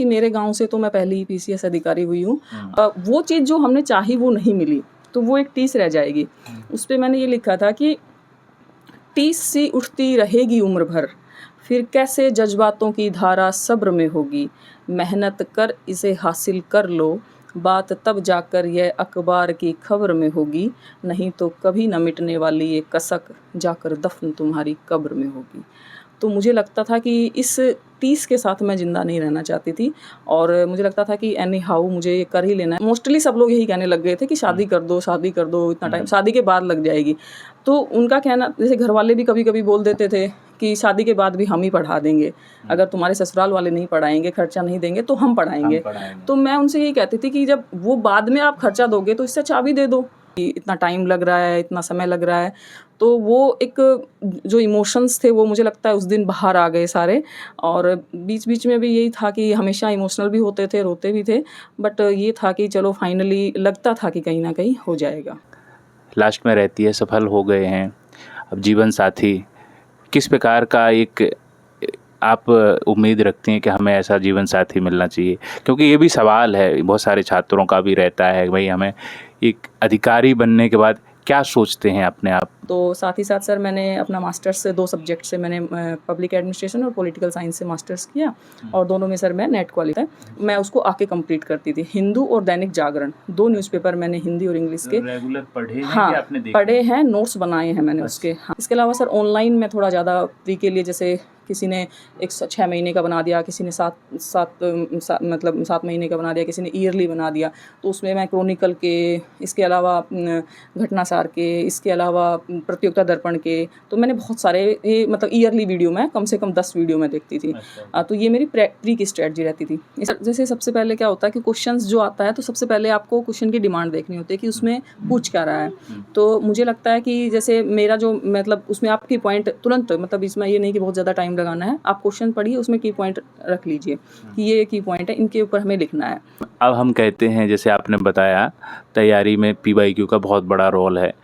कि मेरे गांव से तो मैं पहले ही पीसीएस अधिकारी हुई हूँ। वो चीज़ जो हमने चाही वो नहीं मिली, तो वो एक टीस रह जाएगी। उस पर मैंने ये लिखा था कि टीस सी उठती रहेगी उम्र भर, फिर कैसे जज्बातों की धारा सब्र में होगी। मेहनत कर इसे हासिल कर लो, बात तब जाकर यह अखबार की खबर में होगी। नहीं तो कभी न मिटने वाली ये कसक जाकर दफन तुम्हारी कब्र में होगी। तो मुझे लगता था कि इस टीस के साथ मैं ज़िंदा नहीं रहना चाहती थी, और मुझे लगता था कि एनी हाउ मुझे ये कर ही लेना है। मोस्टली सब लोग यही कहने लग गए थे कि शादी कर दो, शादी कर दो, इतना टाइम शादी के बाद लग जाएगी। तो उनका कहना, जैसे घर वाले भी कभी कभी बोल देते थे कि शादी के बाद भी हम ही पढ़ा देंगे, अगर तुम्हारे ससुराल वाले नहीं पढ़ाएंगे, खर्चा नहीं देंगे तो हम पढ़ाएंगे। तो मैं उनसे यही कहती थी कि जब वो बाद में आप खर्चा दोगे तो इससे चाबी दे दो। कि इतना टाइम लग रहा है, इतना समय लग रहा है, तो वो एक जो इमोशंस थे वो मुझे लगता है उस दिन बाहर आ गए सारे। और बीच बीच में भी यही था कि हमेशा इमोशनल भी होते थे, रोते भी थे, बट ये था कि चलो फाइनली लगता था कि कहीं ना कहीं हो जाएगा। लास्ट में रहती है, सफल हो गए हैं। अब जीवन साथी किस प्रकार का एक आप उम्मीद रखती हैं कि हमें ऐसा जीवन साथी मिलना चाहिए? क्योंकि ये भी सवाल है, बहुत सारे छात्रों का भी रहता है, भाई हमें एक अधिकारी बनने के बाद क्या सोचते हैं अपने आप? तो साथ ही साथ सर मैंने अपना मास्टर्स से 2 सब्जेक्ट से मैंने पब्लिक एडमिनिस्ट्रेशन और पॉलिटिकल साइंस से मास्टर्स किया, और दोनों में सर मैं नेट क्वालिफाई, मैं उसको आके कंप्लीट करती थी। हिंदू और दैनिक जागरण 2 न्यूज़पेपर मैंने हिंदी और इंग्लिश के रेगुलर पढ़े हैं हाँ कि आपने देखे? पढ़े हैं, नोट्स बनाए हैं मैंने उसके। हाँ, इसके अलावा सर ऑनलाइन में थोड़ा ज़्यादा फ्री के लिए, जैसे किसी ने 6 महीने का बना दिया, किसी ने 7 महीने का बना दिया, किसी ने ईयरली बना दिया, तो उसमें मैं क्रॉनिकल के, इसके अलावा घटनासार के, इसके अलावा प्रतियोगिता दर्पण के, तो मैंने बहुत सारे ये मतलब ईयरली वीडियो में कम से कम 10 वीडियो मैं देखती थी। तो ये मेरी प्री की स्ट्रेटजी रहती थी। जैसे सबसे पहले क्या होता है कि क्वेश्चंस जो आता है तो सबसे पहले आपको क्वेश्चन की डिमांड देखनी होती है कि उसमें पूछ क्या रहा है। तो मुझे लगता है कि जैसे मेरा जो मतलब उसमें आपकी पॉइंट तुरंत, मतलब इसमें ये नहीं कि बहुत ज़्यादा टाइम लगाना है, आप क्वेश्चन पढ़िए, उसमें की पॉइंट रख लीजिए कि ये की पॉइंट है, इनके ऊपर हमें लिखना है। अब हम कहते हैं, जैसे आपने बताया, तैयारी में पीवाईक्यू का बहुत बड़ा रोल है।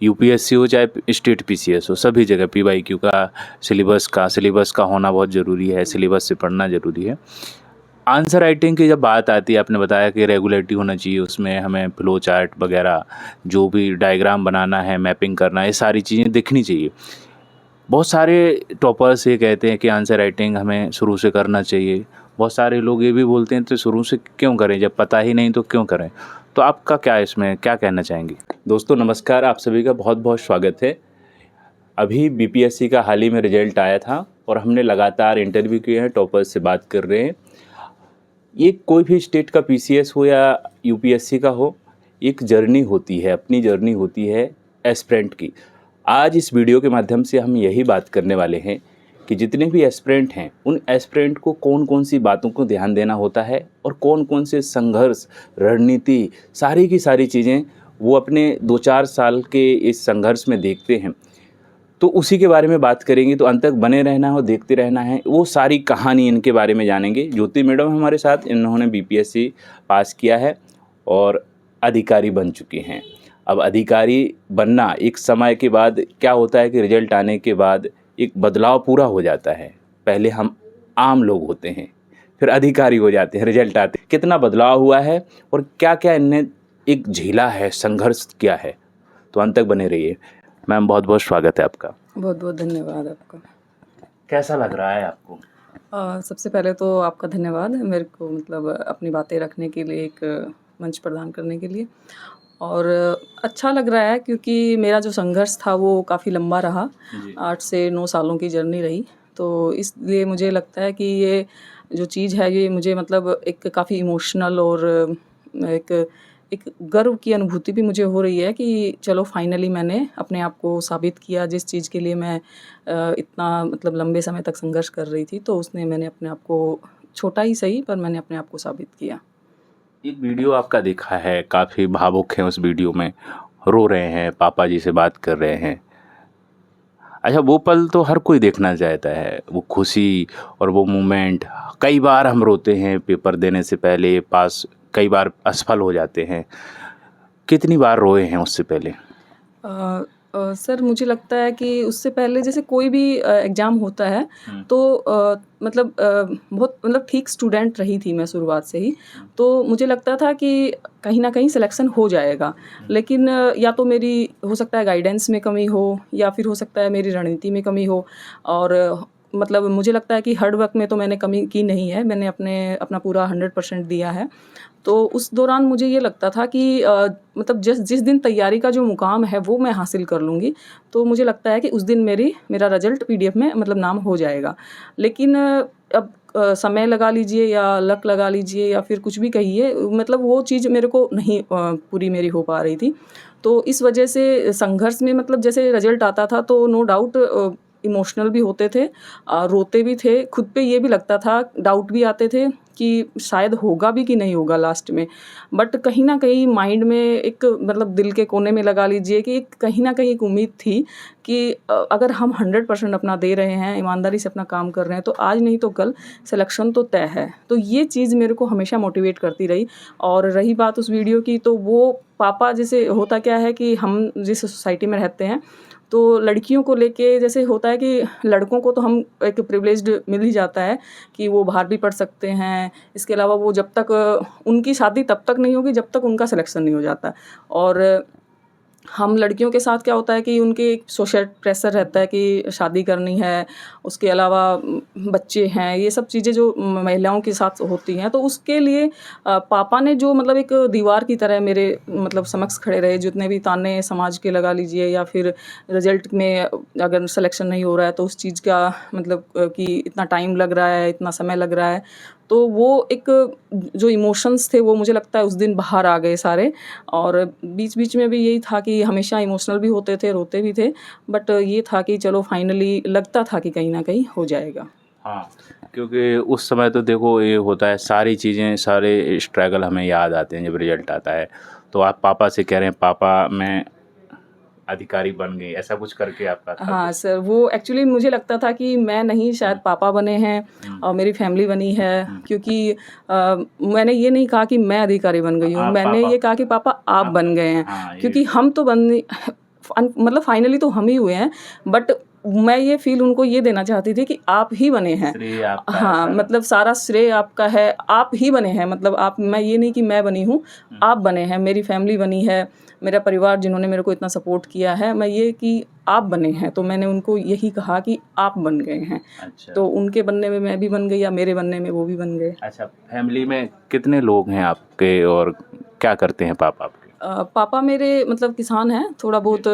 यूपीएससी हो चाहे स्टेट पीसीएस हो, सभी जगह पीवाईक्यू का सिलेबस का होना बहुत ज़रूरी है, सिलेबस से पढ़ना ज़रूरी है। आंसर राइटिंग की जब बात आती है, आपने बताया कि रेगुलरिटी होना चाहिए, उसमें हमें फ्लो चार्ट वगैरह, जो भी डायग्राम बनाना है, मैपिंग करना है, ये सारी चीज़ें दिखनी चाहिए। बहुत सारे टॉपर्स ये कहते हैं कि आंसर राइटिंग हमें शुरू से करना चाहिए। बहुत सारे लोग ये भी बोलते हैं तो शुरू से क्यों करें, जब पता ही नहीं तो क्यों करें? तो आपका क्या इसमें क्या कहना चाहेंगे? दोस्तों नमस्कार, आप सभी का बहुत बहुत स्वागत है। अभी बीपीएससी का हाल ही में रिजल्ट आया था और हमने लगातार इंटरव्यू किए हैं, टॉपर्स से बात कर रहे हैं। ये कोई भी स्टेट का पीसीएस हो या यूपीएससी का हो, एक जर्नी होती है, अपनी जर्नी होती है एस्पिरेंट की। आज इस वीडियो के माध्यम से हम यही बात करने वाले हैं कि जितने भी एस्पिरेंट हैं, उन एस्पिरेंट को कौन कौन सी बातों को ध्यान देना होता है और कौन कौन से संघर्ष, रणनीति, सारी की सारी चीज़ें वो अपने 2-4 साल के इस संघर्ष में देखते हैं। तो उसी के बारे में बात करेंगे, तो अंत तक बने रहना है और देखते रहना है। वो सारी कहानी इनके बारे में जानेंगे। ज्योति मैडम हमारे साथ, इन्होंने बीपीएससी पास किया है और अधिकारी बन चुके हैं। अब अधिकारी बनना एक समय के बाद क्या होता है कि रिजल्ट आने के बाद एक बदलाव पूरा हो जाता है। पहले हम आम लोग होते हैं, फिर अधिकारी हो जाते हैं, रिजल्ट आते हैं। कितना बदलाव हुआ है और क्या क्या इनने एक झेला है, संघर्ष किया है। तो अंत तक बने रहिए। मैम बहुत बहुत स्वागत है आपका। बहुत बहुत धन्यवाद आपका। कैसा लग रहा है आपको? सबसे पहले तो आपका धन्यवाद मेरे को मतलब अपनी बातें रखने के लिए, एक मंच प्रदान करने के लिए। और अच्छा लग रहा है क्योंकि मेरा जो संघर्ष था वो काफ़ी लंबा रहा, 8 से 9 सालों की जर्नी रही। तो इसलिए मुझे लगता है कि ये जो चीज़ है ये मुझे मतलब एक काफ़ी इमोशनल और एक एक गर्व की अनुभूति भी मुझे हो रही है कि चलो फाइनली मैंने अपने आप को साबित किया। जिस चीज़ के लिए मैं इतना मतलब लंबे समय तक संघर्ष कर रही थी, तो उसने मैंने अपने आप को, छोटा ही सही पर मैंने अपने आप को साबित किया। एक वीडियो आपका देखा है, काफ़ी भावुक है उस वीडियो में, रो रहे हैं, पापा जी से बात कर रहे हैं। अच्छा, वो पल तो हर कोई देखना चाहता है, वो खुशी और वो मोमेंट। कई बार हम रोते हैं पेपर देने से पहले, पास कई बार असफल हो जाते हैं। कितनी बार रोए हैं उससे पहले? सर मुझे लगता है कि उससे पहले जैसे कोई भी एग्ज़ाम होता है तो मतलब बहुत मतलब ठीक स्टूडेंट रही थी मैं शुरुआत से ही। तो मुझे लगता था कि कहीं न कहीं सिलेक्शन हो जाएगा। लेकिन या तो मेरी हो सकता है गाइडेंस में कमी हो या फिर हो सकता है मेरी रणनीति में कमी हो और मतलब मुझे लगता है कि हार्ड वर्क में तो मैंने कमी की नहीं है। मैंने अपना पूरा 100% दिया है। तो उस दौरान मुझे ये लगता था कि मतलब जिस जिस दिन तैयारी का जो मुकाम है वो मैं हासिल कर लूँगी, तो मुझे लगता है कि उस दिन मेरा रिज़ल्ट पीडीएफ में मतलब नाम हो जाएगा। लेकिन अब समय लगा लीजिए या लक लगा लीजिए या फिर कुछ भी कहिए मतलब वो चीज़ मेरे को नहीं पूरी मेरी हो पा रही थी। तो इस वजह से संघर्ष में मतलब जैसे रिज़ल्ट आता था तो नो डाउट इमोशनल भी होते थे, रोते भी थे, खुद पे ये भी लगता था, डाउट भी आते थे कि शायद होगा भी कि नहीं होगा लास्ट में। बट कहीं न कहीं माइंड में एक मतलब दिल के कोने में लगा लीजिए कि कहीं न कहीं एक उम्मीद थी कि अगर हम 100% अपना दे रहे हैं, ईमानदारी से अपना काम कर रहे हैं, तो आज नहीं तो कल सिलेक्शन तो तय है। तो ये चीज़ मेरे को हमेशा मोटिवेट करती रही। और रही बात उस वीडियो की, तो वो पापा जैसे होता क्या है कि हम जिस सोसाइटी में रहते हैं, तो लड़कियों को लेके जैसे होता है कि लड़कों को तो हम एक प्रिविलेज्ड मिल ही जाता है कि वो बाहर भी पढ़ सकते हैं। इसके अलावा वो जब तक उनकी शादी तब तक नहीं होगी जब तक उनका सिलेक्शन नहीं हो जाता। और हम लड़कियों के साथ क्या होता है कि उनके एक सोशल प्रेशर रहता है कि शादी करनी है, उसके अलावा बच्चे हैं, ये सब चीज़ें जो महिलाओं के साथ होती हैं। तो उसके लिए पापा ने जो मतलब एक दीवार की तरह मेरे मतलब समक्ष खड़े रहे, जितने भी ताने समाज के लगा लीजिए या फिर रिज़ल्ट में अगर सिलेक्शन नहीं हो रहा है तो उस चीज़ का मतलब कि इतना टाइम लग रहा है, इतना समय लग रहा है। तो वो एक जो इमोशंस थे वो मुझे लगता है उस दिन बाहर आ गए सारे। और बीच-बीच में भी यही था कि हमेशा इमोशनल भी होते थे, रोते भी थे। बट ये था कि चलो फाइनली लगता था कि कहीं न कहीं हो जाएगा। हाँ, क्योंकि उस समय तो देखो ये होता है, सारी चीज़ें, सारे स्ट्रगल हमें याद आते हैं जब रिजल्ट आता है। तो आप पापा से कह रहे हैं, पापा मैं अधिकारी बन गई, ऐसा कुछ करके आपका था हाँ कुछ? सर, वो एक्चुअली मुझे लगता था कि मैं नहीं शायद पापा बने हैं और मेरी फैमिली बनी है, क्योंकि मैंने ये नहीं कहा कि मैं अधिकारी बन गई हूँ, आप मैंने पापा ये कहा कि पापा आप बन गए हैं। हाँ, क्योंकि ये हम तो मतलब फाइनली तो हम ही हुए हैं, बट मैं ये फ़ील उनको ये देना चाहती थी कि आप ही बने हैं। श्रेय आपका है हाँ, सारा। मतलब सारा श्रेय आपका है, आप ही बने हैं, मतलब आप, मैं ये नहीं कि मैं बनी हूँ, आप बने हैं, मेरी फैमिली बनी है, मेरा परिवार जिन्होंने मेरे को इतना सपोर्ट किया है, मैं ये कि आप बने हैं। तो मैंने उनको यही कहा कि आप बन गए हैं। अच्छा। तो उनके बनने में मैं भी बन गई या मेरे बनने में वो भी बन गए। अच्छा, फैमिली में कितने लोग हैं आपके और क्या करते हैं पापा आपके? पापा मेरे मतलब किसान हैं, थोड़ा बहुत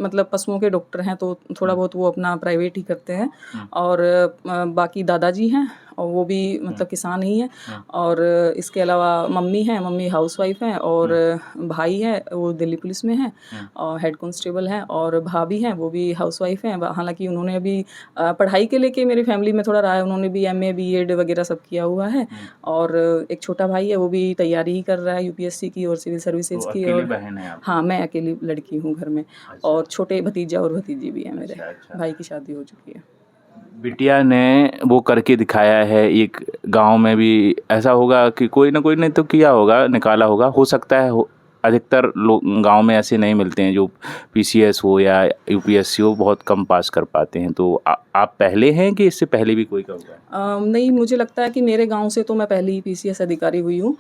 मतलब पशुओं के डॉक्टर हैं, तो थोड़ा बहुत वो अपना प्राइवेट ही करते हैं। और बाकी दादाजी हैं और वो भी मतलब किसान ही हैं। और इसके अलावा मम्मी हैं, मम्मी हाउसवाइफ हैं। और भाई है, वो दिल्ली पुलिस में हैं और हेड कांस्टेबल हैं। और भाभी हैं, वो भी हाउसवाइफ हैं। हालांकि उन्होंने अभी पढ़ाई के लेके मेरी फैमिली में थोड़ा रहा है, उन्होंने भी एमए बीएड वगैरह सब किया हुआ है। और एक छोटा भाई है, वो भी तैयारी ही कर रहा है यूपीएससी की और सिविल सर्विसेज की। अकेली और बहन है आप? हाँ, मैं अकेली लड़की हूँ घर में। अच्छा। और छोटे भतीजा और भतीजी भी हैं मेरे। अच्छा, अच्छा। भाई की शादी हो चुकी है। बिटिया ने वो करके दिखाया है। एक गांव में भी ऐसा होगा कि कोई ना कोई ने तो किया होगा, निकाला होगा, हो सकता है अधिकतर लोग गांव में ऐसे नहीं मिलते हैं जो पीसीएस हो या यूपीएससी हो, बहुत कम पास कर पाते हैं। तो आप पहले हैं कि इससे पहले भी कोई का हुआ है? नहीं, मुझे लगता है कि मेरे गांव से तो मैं पहली ही पीसीएस अधिकारी हुई हूँ।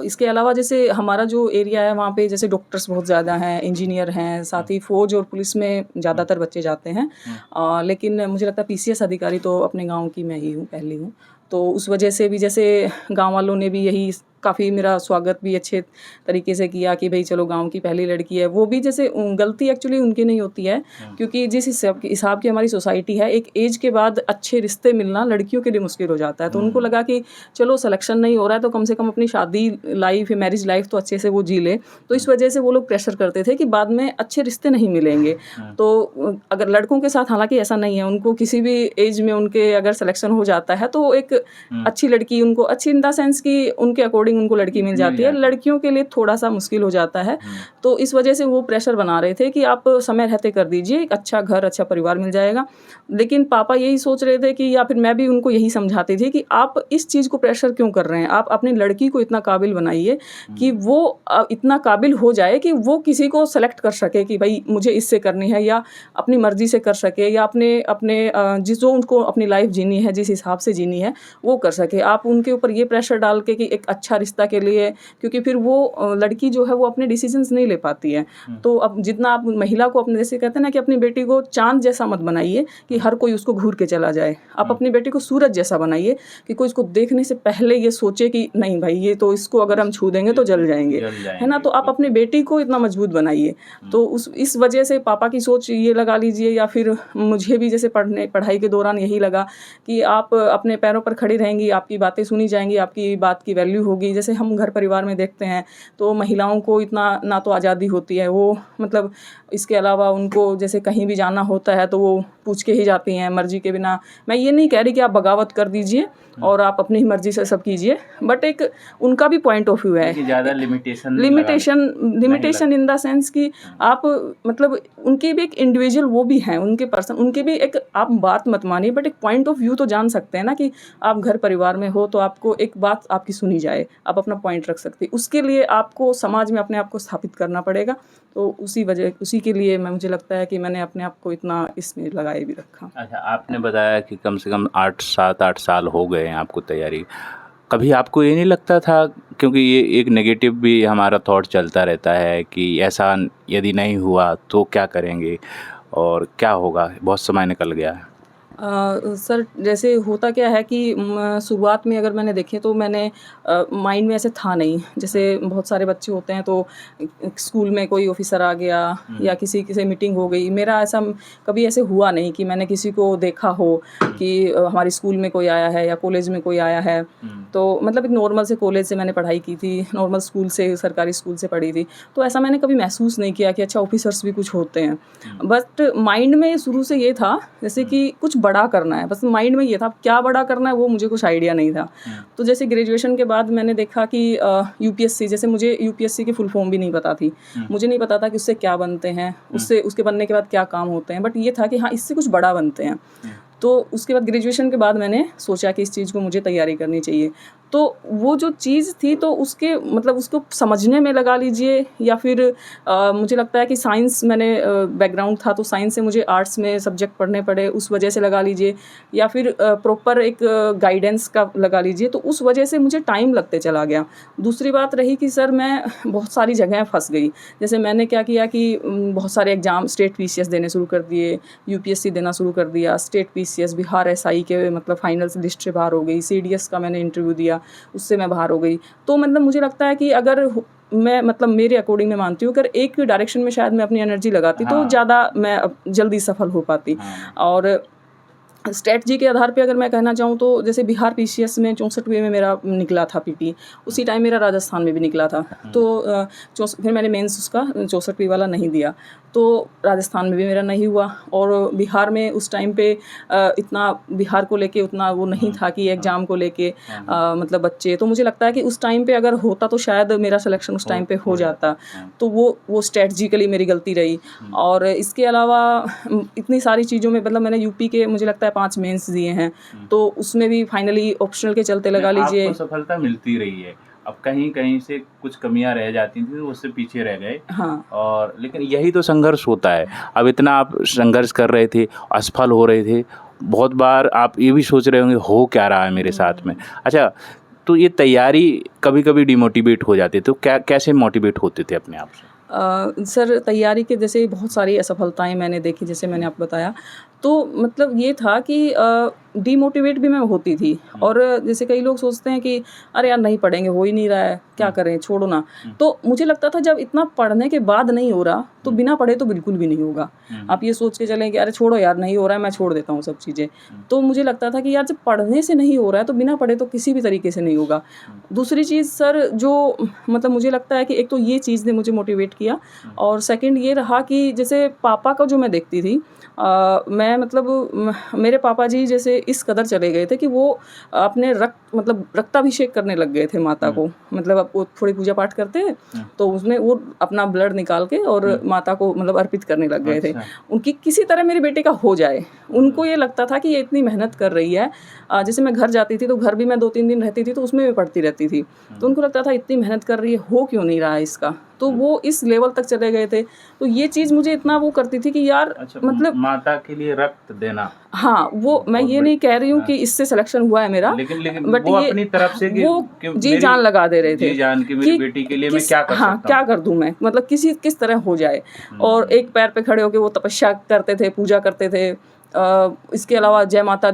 इसके अलावा जैसे हमारा जो एरिया है वहाँ पे जैसे डॉक्टर्स बहुत ज़्यादा हैं, इंजीनियर हैं, साथ ही फौज और पुलिस में ज़्यादातर बच्चे जाते हैं। लेकिन मुझे लगता है पीसीएस अधिकारी तो अपने गांव की मैं ही हूँ, पहली हूँ। तो उस वजह से भी जैसे गांव वालों ने भी यही काफ़ी मेरा स्वागत भी अच्छे तरीके से किया कि भाई चलो गांव की पहली लड़की है। वो भी जैसे गलती एक्चुअली उनकी नहीं होती है, क्योंकि जिस हिसाब की हमारी सोसाइटी है, एक एज के बाद अच्छे रिश्ते मिलना लड़कियों के लिए मुश्किल हो जाता है। तो उनको लगा कि चलो सिलेक्शन नहीं हो रहा है तो कम से कम अपनी शादी लाइफ, मैरिज लाइफ तो अच्छे से वो जी ले। तो इस वजह से वो लोग प्रेशर करते थे कि बाद में अच्छे रिश्ते नहीं मिलेंगे। तो अगर लड़कों के साथ हालांकि ऐसा नहीं है, उनको किसी भी एज में उनके अगर सिलेक्शन हो जाता है तो एक अच्छी लड़की, उनको अच्छी इन द सेंस कि उनके अकॉर्डिंग अकॉर्डिंग उनको लड़की मिल जाती है, लड़कियों के लिए थोड़ा सा मुश्किल हो जाता है। तो इस वजह से वो प्रेशर बना रहे थे कि आप समय रहते कर दीजिए, एक अच्छा घर, अच्छा परिवार मिल जाएगा। लेकिन पापा यही सोच रहे थे कि, या फिर मैं भी उनको यही समझाती थी कि आप इस चीज़ को प्रेशर क्यों कर रहे हैं? आप अपनी लड़की को इतना काबिल बनाइए कि वो इतना काबिल हो जाए कि वो किसी को सेलेक्ट कर सके कि भाई मुझे इससे करनी है, या अपनी मर्ज़ी से कर सके, या अपने अपने जिस जो उनको अपनी लाइफ जीनी है, जिस हिसाब से जीनी है वो कर सके। आप उनके ऊपर ये प्रेशर डाल के कि एक अच्छा रिश्ता के लिए, क्योंकि फिर वो लड़की जो है वो अपने डिसीजंस नहीं ले पाती है। तो अब जितना आप महिला को अपने, जैसे कहते हैं ना कि अपनी बेटी को चाँद जैसा मत बनाइए कि हर कोई उसको घूर के चला जाए। आप अपनी बेटी को सूरज जैसा बनाइए कि कोई इसको देखने से पहले ये सोचे कि नहीं भाई ये तो, इसको अगर हम छू देंगे तो जल जाएंगे, है ना। तो आप अपनी बेटी को इतना मजबूत बनाइए। तो इस वजह से पापा की सोच ये लगा लीजिए, या फिर मुझे भी जैसे पढ़ाई के दौरान यही लगा कि आप अपने पैरों पर खड़ी रहेंगी, आपकी बातें सुनी जाएंगी, आपकी बात की वैल्यू होगी। जैसे हम घर परिवार में देखते हैं तो महिलाओं को इतना ना तो आज़ादी होती है, वो मतलब इसके अलावा उनको जैसे कहीं भी जाना होता है तो वो पूछ के ही जाती हैं मर्जी के बिना। मैं ये नहीं कह रही कि आप बगावत कर दीजिए और आप अपनी ही मर्जी से सब कीजिए, बट एक उनका भी पॉइंट ऑफ व्यू है, ज़्यादा लिमिटेशन इन द सेंस कि आप मतलब उनकी भी एक इंडिविजुअल वो भी हैं, उनके पर्सन, उनकी भी एक आप बात मत मानिए, बट एक पॉइंट ऑफ व्यू तो जान सकते हैं ना कि आप घर परिवार में हो तो आपको एक बात आपकी सुनी जाए, आप अपना पॉइंट रख सकते हैं। उसके लिए आपको समाज में अपने आप को स्थापित करना पड़ेगा। तो उसी के लिए मुझे लगता है कि मैंने अपने आप को इतना इसमें लगाए भी रखा। अच्छा, आपने बताया कि कम से कम 8 साल हो गए हैं आपको तैयारी। कभी आपको ये नहीं लगता था, क्योंकि ये एक नेगेटिव भी हमारा थॉट चलता रहता है कि ऐसा यदि नहीं हुआ तो क्या करेंगे और क्या होगा, बहुत समय निकल गया है। सर जैसे होता क्या है कि शुरुआत में अगर मैंने देखे तो मैंने माइंड में ऐसे था नहीं। जैसे बहुत सारे बच्चे होते हैं तो स्कूल में कोई ऑफिसर आ गया या किसी से मीटिंग हो गई, मेरा ऐसा कभी ऐसे हुआ नहीं कि मैंने किसी को देखा हो कि हमारे स्कूल में कोई आया है या कॉलेज में कोई आया है। तो मतलब एक नॉर्मल से कॉलेज से मैंने पढ़ाई की थी, नॉर्मल स्कूल से, सरकारी स्कूल से पढ़ी थी, तो ऐसा मैंने कभी महसूस नहीं किया कि अच्छा ऑफिसर्स भी कुछ होते हैं। बट माइंड में शुरू से ये था जैसे कि कुछ बड़ा करना है, बस माइंड में ये था। क्या बड़ा करना है वो मुझे कुछ आइडिया नहीं था। तो जैसे ग्रेजुएशन के बाद मैंने देखा कि यूपीएससी, जैसे मुझे यूपीएससी की फुल फॉर्म भी नहीं पता थी, मुझे नहीं पता था कि उससे क्या बनते हैं, उसके बनने के बाद क्या काम होते हैं, बट ये था कि हाँ इससे कुछ बड़ा बनते हैं। तो उसके बाद ग्रेजुएशन के बाद मैंने सोचा कि इस चीज़ को मुझे तैयारी करनी चाहिए। तो वो जो चीज़ थी तो उसके मतलब उसको समझने में लगा लीजिए, या फिर मुझे लगता है कि साइंस मैंने बैकग्राउंड था तो साइंस से मुझे आर्ट्स में सब्जेक्ट पढ़ने पड़े, उस वजह से लगा लीजिए, या फिर प्रॉपर एक गाइडेंस का लगा लीजिए, तो उस वजह से मुझे टाइम लगते चला गया। दूसरी बात रही कि सर मैं बहुत सारी जगह फंस गई। जैसे मैंने क्या किया कि बहुत सारे एग्ज़ाम स्टेट पीसीएस देने शुरू कर दिए, यूपीएससी देना शुरू कर दिया, स्टेट पीसीएस, बिहार एसआई के मतलब फाइनल्स लिस्ट से बाहर हो गई, सीडीएस का मैंने इंटरव्यू दिया, उससे मैं बाहर हो गई। तो मतलब मुझे लगता है कि अगर मैं मतलब मेरे अकॉर्डिंग मैं मानती हूँ अगर एक डायरेक्शन में शायद मैं अपनी एनर्जी लगाती तो ज़्यादा मैं जल्दी सफल हो पाती। और स्ट्रेटजी के आधार पे अगर मैं कहना चाहूँ तो जैसे बिहार पीसीएस में 64वें में मेरा निकला था पीटी, उसी टाइम मेरा राजस्थान में भी निकला था। तो फिर मैंने मेंस उसका 64वीं वाला नहीं दिया, तो राजस्थान में भी मेरा नहीं हुआ। और बिहार में उस टाइम पे इतना बिहार को लेके उतना वो नहीं था कि एग्ज़ाम को लेके मतलब बच्चे, तो मुझे लगता है कि उस टाइम पे अगर होता तो शायद मेरा सिलेक्शन उस टाइम पे हो जाता। तो वो स्ट्रेटजिकली मेरी गलती रही। और इसके अलावा इतनी सारी चीज़ों में मतलब मैंने यूपी के मुझे लगता है 5 मेंस दिए हैं, तो उसमें भी फाइनली ऑप्शनल के चलते लगा लीजिए आपको सफलता मिलती रही है। अब कहीं से कुछ कमियां रह जाती थी तो उससे पीछे रह गए। हाँ। और लेकिन यही तो संघर्ष होता है। अब इतना आप संघर्ष कर रहे थे, असफल हो रहे थे, बहुत बार आप ये भी सोच रहे होंगे हो क्या रहा है मेरे साथ में। अच्छा, तो ये तैयारी कभी-कभी डिमोटिवेट हो जाती है, तो कैसे मोटिवेट होते थे अपने आप से? सर तैयारी के जैसे बहुत सारी असफलताएं मैंने देखी, जैसे मैंने आपको बताया, तो मतलब ये था कि डीमोटिवेट भी मैं होती थी। और जैसे कई लोग सोचते हैं कि अरे यार नहीं पढ़ेंगे, हो ही नहीं रहा है, क्या करें, छोड़ो ना। तो मुझे लगता था जब इतना पढ़ने के बाद नहीं हो रहा तो बिना पढ़े तो बिल्कुल भी नहीं होगा। आप ये सोच के चलें कि अरे छोड़ो यार नहीं हो रहा है, मैं छोड़ देता हूँ सब चीज़ें। तो मुझे लगता था कि यार जब पढ़ने से नहीं हो रहा है तो बिना पढ़े तो किसी भी तरीके से नहीं होगा। दूसरी चीज़ सर जो मतलब मुझे लगता है कि एक तो ये चीज़ ने मुझे मोटिवेट किया, और सेकंड ये रहा कि जैसे पापा का जो मैं देखती थी, मैं मैं मतलब मेरे पापा जी जैसे इस कदर चले गए थे कि वो अपने रक्ताभिषेक करने लग गए थे माता को। मतलब अब वो थोड़ी पूजा पाठ करते हैं तो उसमें वो अपना ब्लड निकाल के और माता को मतलब अर्पित करने लग गए थे। उनकी किसी तरह मेरे बेटे का हो जाए। उनको ये लगता था कि ये इतनी मेहनत कर रही है। जैसे मैं घर जाती थी तो घर भी मैं 2-3 दिन रहती थी तो उसमें भी पढ़ती रहती थी। तो उनको लगता था इतनी मेहनत कर रही है, हो क्यों नहीं रहा है इसका। तो वो इस लेवल तक चले गए थे। तो ये चीज़ मुझे इतना वो करती थी कि यार मतलब माता के लिए रक्त देना। हाँ, वो मैं ये नहीं कह रही हूँ कि इससे सिलेक्शन हुआ है मेरा, लेकिन बट वो ये अपनी तरफ से कि वो जी जान लगा दे रहे थे जी जान कि मेरी बेटी के लिए मैं क्या कर हाँ, सकता क्या हूँ। कर दूँ मैं, मतलब किस तरह हो जाए। और एक पैर पे खड़े होके वो तपस्या करते थे, पूजा करते थे। इसके अलावा जय माता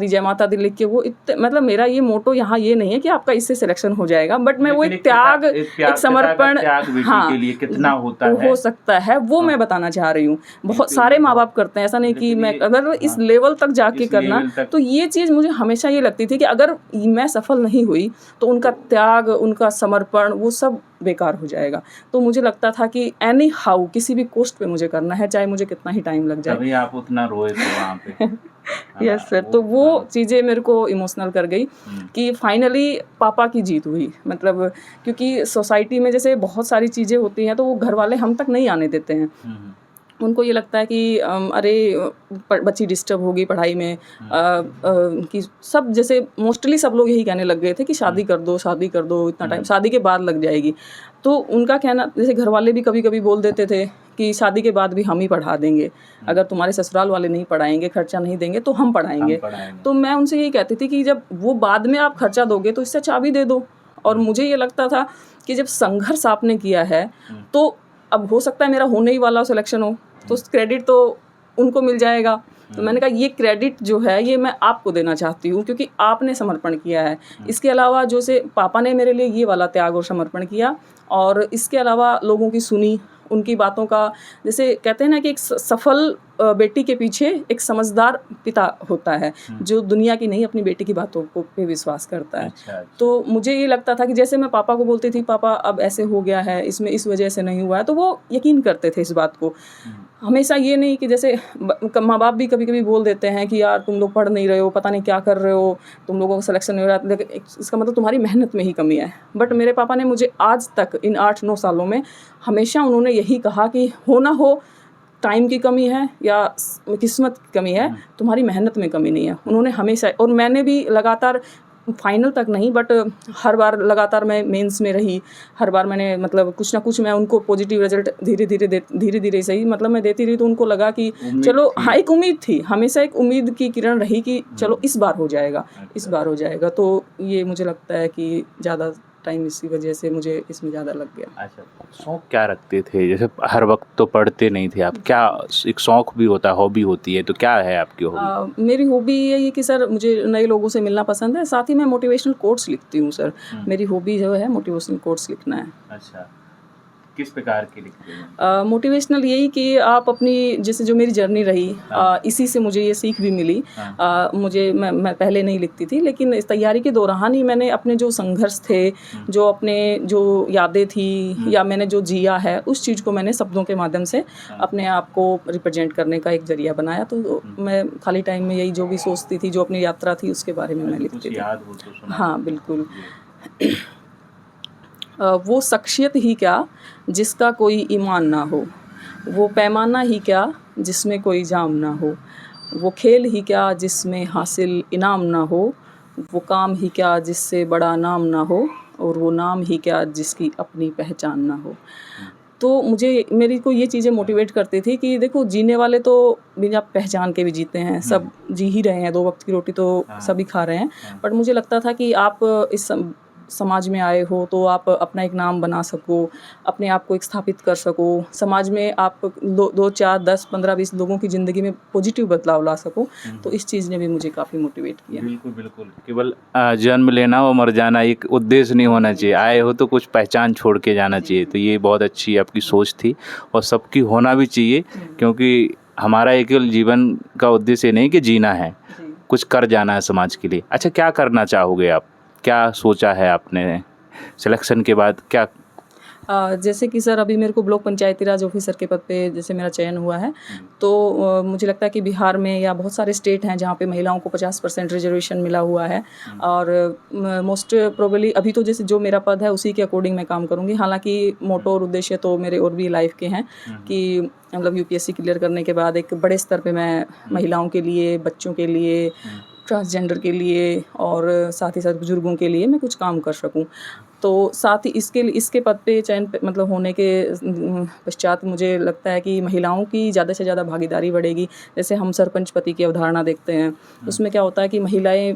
दी लिख के वो मतलब मेरा ये मोटो यहाँ ये नहीं है कि आपका इससे सिलेक्शन हो जाएगा, बट मैं वो एक त्याग, एक समर्पण, हाँ, के लिए कितना होता हो सकता है वो मैं बताना चाह रही हूँ। बहुत सारे माँ बाप करते हैं, ऐसा नहीं कि मैं, अगर इस लेवल तक जाके करना, तो ये चीज़ मुझे हमेशा ये लगती थी कि अगर मैं सफल नहीं हुई तो उनका त्याग, उनका समर्पण वो सब बेकार हो जाएगा। तो मुझे लगता था कि एनी हाउ किसी भी कॉस्ट पे मुझे करना है, चाहे मुझे कितना ही टाइम लग जाए। तभी आप उतना रोए थे वहाँ पे। यस सर, तो वो चीज़ें मेरे को इमोशनल कर गई कि फाइनली पापा की जीत हुई। मतलब क्योंकि सोसाइटी में जैसे बहुत सारी चीज़ें होती हैं तो वो घर वाले हम तक नहीं आने देते हैं। उनको ये लगता है कि अरे बच्ची डिस्टर्ब होगी पढ़ाई में, कि सब जैसे मोस्टली सब लोग यही कहने लग गए थे कि शादी कर दो, इतना टाइम शादी के बाद लग जाएगी। तो उनका कहना, जैसे घर वाले भी कभी कभी बोल देते थे कि शादी के बाद भी हम ही पढ़ा देंगे, अगर तुम्हारे ससुराल वाले नहीं पढ़ाएंगे, खर्चा नहीं देंगे तो हम पढ़ाएंगे। तो मैं उनसे यही कहती थी कि जब वो बाद में आप खर्चा दोगे तो इससे चाबी दे दो। और मुझे ये लगता था कि जब संघर्ष आपने किया है तो अब हो सकता है मेरा होने ही वाला सिलेक्शन हो तो क्रेडिट तो उनको मिल जाएगा। तो मैंने कहा ये क्रेडिट जो है ये मैं आपको देना चाहती हूँ क्योंकि आपने समर्पण किया है। इसके अलावा जो से पापा ने मेरे लिए ये वाला त्याग और समर्पण किया, और इसके अलावा लोगों की सुनी, उनकी बातों का, जैसे कहते हैं ना कि एक सफल बेटी के पीछे एक समझदार पिता होता है जो दुनिया की नहीं अपनी बेटी की बातों को पे विश्वास करता है। अच्छा। तो मुझे ये लगता था कि जैसे मैं पापा को बोलती थी पापा अब ऐसे हो गया है, इसमें इस वजह से नहीं हुआ है, तो वो यकीन करते थे इस बात को। हमेशा ये नहीं कि जैसे माँ बाप भी कभी कभी बोल देते हैं कि यार तुम लोग पढ़ नहीं रहे हो, पता नहीं क्या कर रहे हो, तुम लोगों का सिलेक्शन नहीं हो रहा, लेकिन इसका मतलब तुम्हारी मेहनत में ही कमी है। बट मेरे पापा ने मुझे आज तक इन 8-9 सालों में हमेशा उन्होंने यही कहा कि हो ना हो टाइम की कमी है या किस्मत की कमी है, तुम्हारी मेहनत में कमी नहीं है। उन्होंने हमेशा, और मैंने भी लगातार फाइनल तक नहीं बट हर बार लगातार मैं मेंस में रही, हर बार मैंने मतलब कुछ ना कुछ मैं उनको पॉजिटिव रिजल्ट धीरे धीरे सही मतलब मैं देती रही। तो उनको लगा कि चलो, हाँ, एक उम्मीद थी, हमेशा एक उम्मीद की किरण रही कि चलो इस बार हो जाएगा, इस बार हो जाएगा। तो ये मुझे लगता है कि ज़्यादा टाइम इसी वजह से मुझे इसमें ज़्यादा लग गया। अच्छा, शौक क्या रखते थे? जैसे हर वक्त तो पढ़ते नहीं थे आप, क्या एक शौक भी होता है, हॉबी होती है, तो क्या है आपकी हॉबी? मेरी हॉबी ये है कि सर मुझे नए लोगों से मिलना पसंद है, साथ ही मैं मोटिवेशनल कोट्स लिखती हूँ सर। मेरी हॉबी जो है मोटिवेशनल कोट्स लिखना है। अच्छा, किस प्रकार की लिखते हैं? मोटिवेशनल यही कि आप अपनी, जैसे जो मेरी जर्नी रही, इसी से मुझे ये सीख भी मिली। मुझे मैं पहले नहीं लिखती थी, लेकिन इस तैयारी के दौरान ही मैंने अपने जो संघर्ष थे, जो अपने जो यादें थी या मैंने जो जिया है, उस चीज़ को मैंने शब्दों के माध्यम से अपने आप को रिप्रेजेंट करने का एक जरिया बनाया। तो मैं खाली टाइम में यही जो भी सोचती थी, जो अपनी यात्रा थी, उसके बारे में मैं लिखती थी। याद हो तो सुना। हाँ बिल्कुल। वो शख्सियत ही क्या जिसका कोई ईमान ना हो, वो पैमाना ही क्या जिसमें कोई जाम ना हो, वो खेल ही क्या जिसमें हासिल इनाम ना हो, वो काम ही क्या जिससे बड़ा नाम ना हो, और वो नाम ही क्या जिसकी अपनी पहचान ना हो। तो मेरी को ये चीज़ें मोटिवेट करती थी कि देखो, जीने वाले तो बिना पहचान के भी जीते हैं, सब जी ही रहे हैं, 2 वक्त की रोटी तो सभी खा रहे हैं। बट मुझे लगता था कि आप इस समाज में आए हो तो आप अपना एक नाम बना सको, अपने आप को एक स्थापित कर सको, समाज में आप 2, 4, 10, 15, 20 लोगों की ज़िंदगी में पॉजिटिव बदलाव ला सको। तो इस चीज़ ने भी मुझे काफ़ी मोटिवेट किया। बिल्कुल बिल्कुल, केवल जन्म लेना और मर जाना एक उद्देश्य नहीं होना चाहिए, आए हो तो कुछ पहचान छोड़ के जाना चाहिए। तो ये बहुत अच्छी आपकी सोच थी और सबकी होना भी चाहिए, क्योंकि हमारा एक जीवन का उद्देश्य नहीं कि जीना है, कुछ कर जाना है समाज के लिए। अच्छा, क्या करना चाहोगे आप? क्या सोचा है आपने सिलेक्शन के बाद? क्या जैसे कि सर अभी मेरे को ब्लॉक पंचायती राज ऑफिसर के पद पे जैसे मेरा चयन हुआ है, तो मुझे लगता है कि बिहार में या बहुत सारे स्टेट हैं जहाँ पे महिलाओं को 50% रिजर्वेशन मिला हुआ है। और मोस्ट प्रोबेबली अभी तो जैसे जो मेरा पद है उसी के अकॉर्डिंग मैं काम करूँगी। हालांकि मोटो और उद्देश्य तो मेरे और भी लाइफ के हैं कि मतलब यूपीएससी क्लियर करने के बाद एक बड़े स्तर पे मैं महिलाओं के लिए, बच्चों के लिए, ट्रांसजेंडर के लिए और साथ ही साथ बुजुर्गों के लिए मैं कुछ काम कर सकूं। तो साथ ही इसके पद पे चयन मतलब होने के पश्चात मुझे लगता है कि महिलाओं की ज़्यादा से ज़्यादा भागीदारी बढ़ेगी। जैसे हम सरपंच पति की अवधारणा देखते हैं, उसमें क्या होता है कि महिलाएं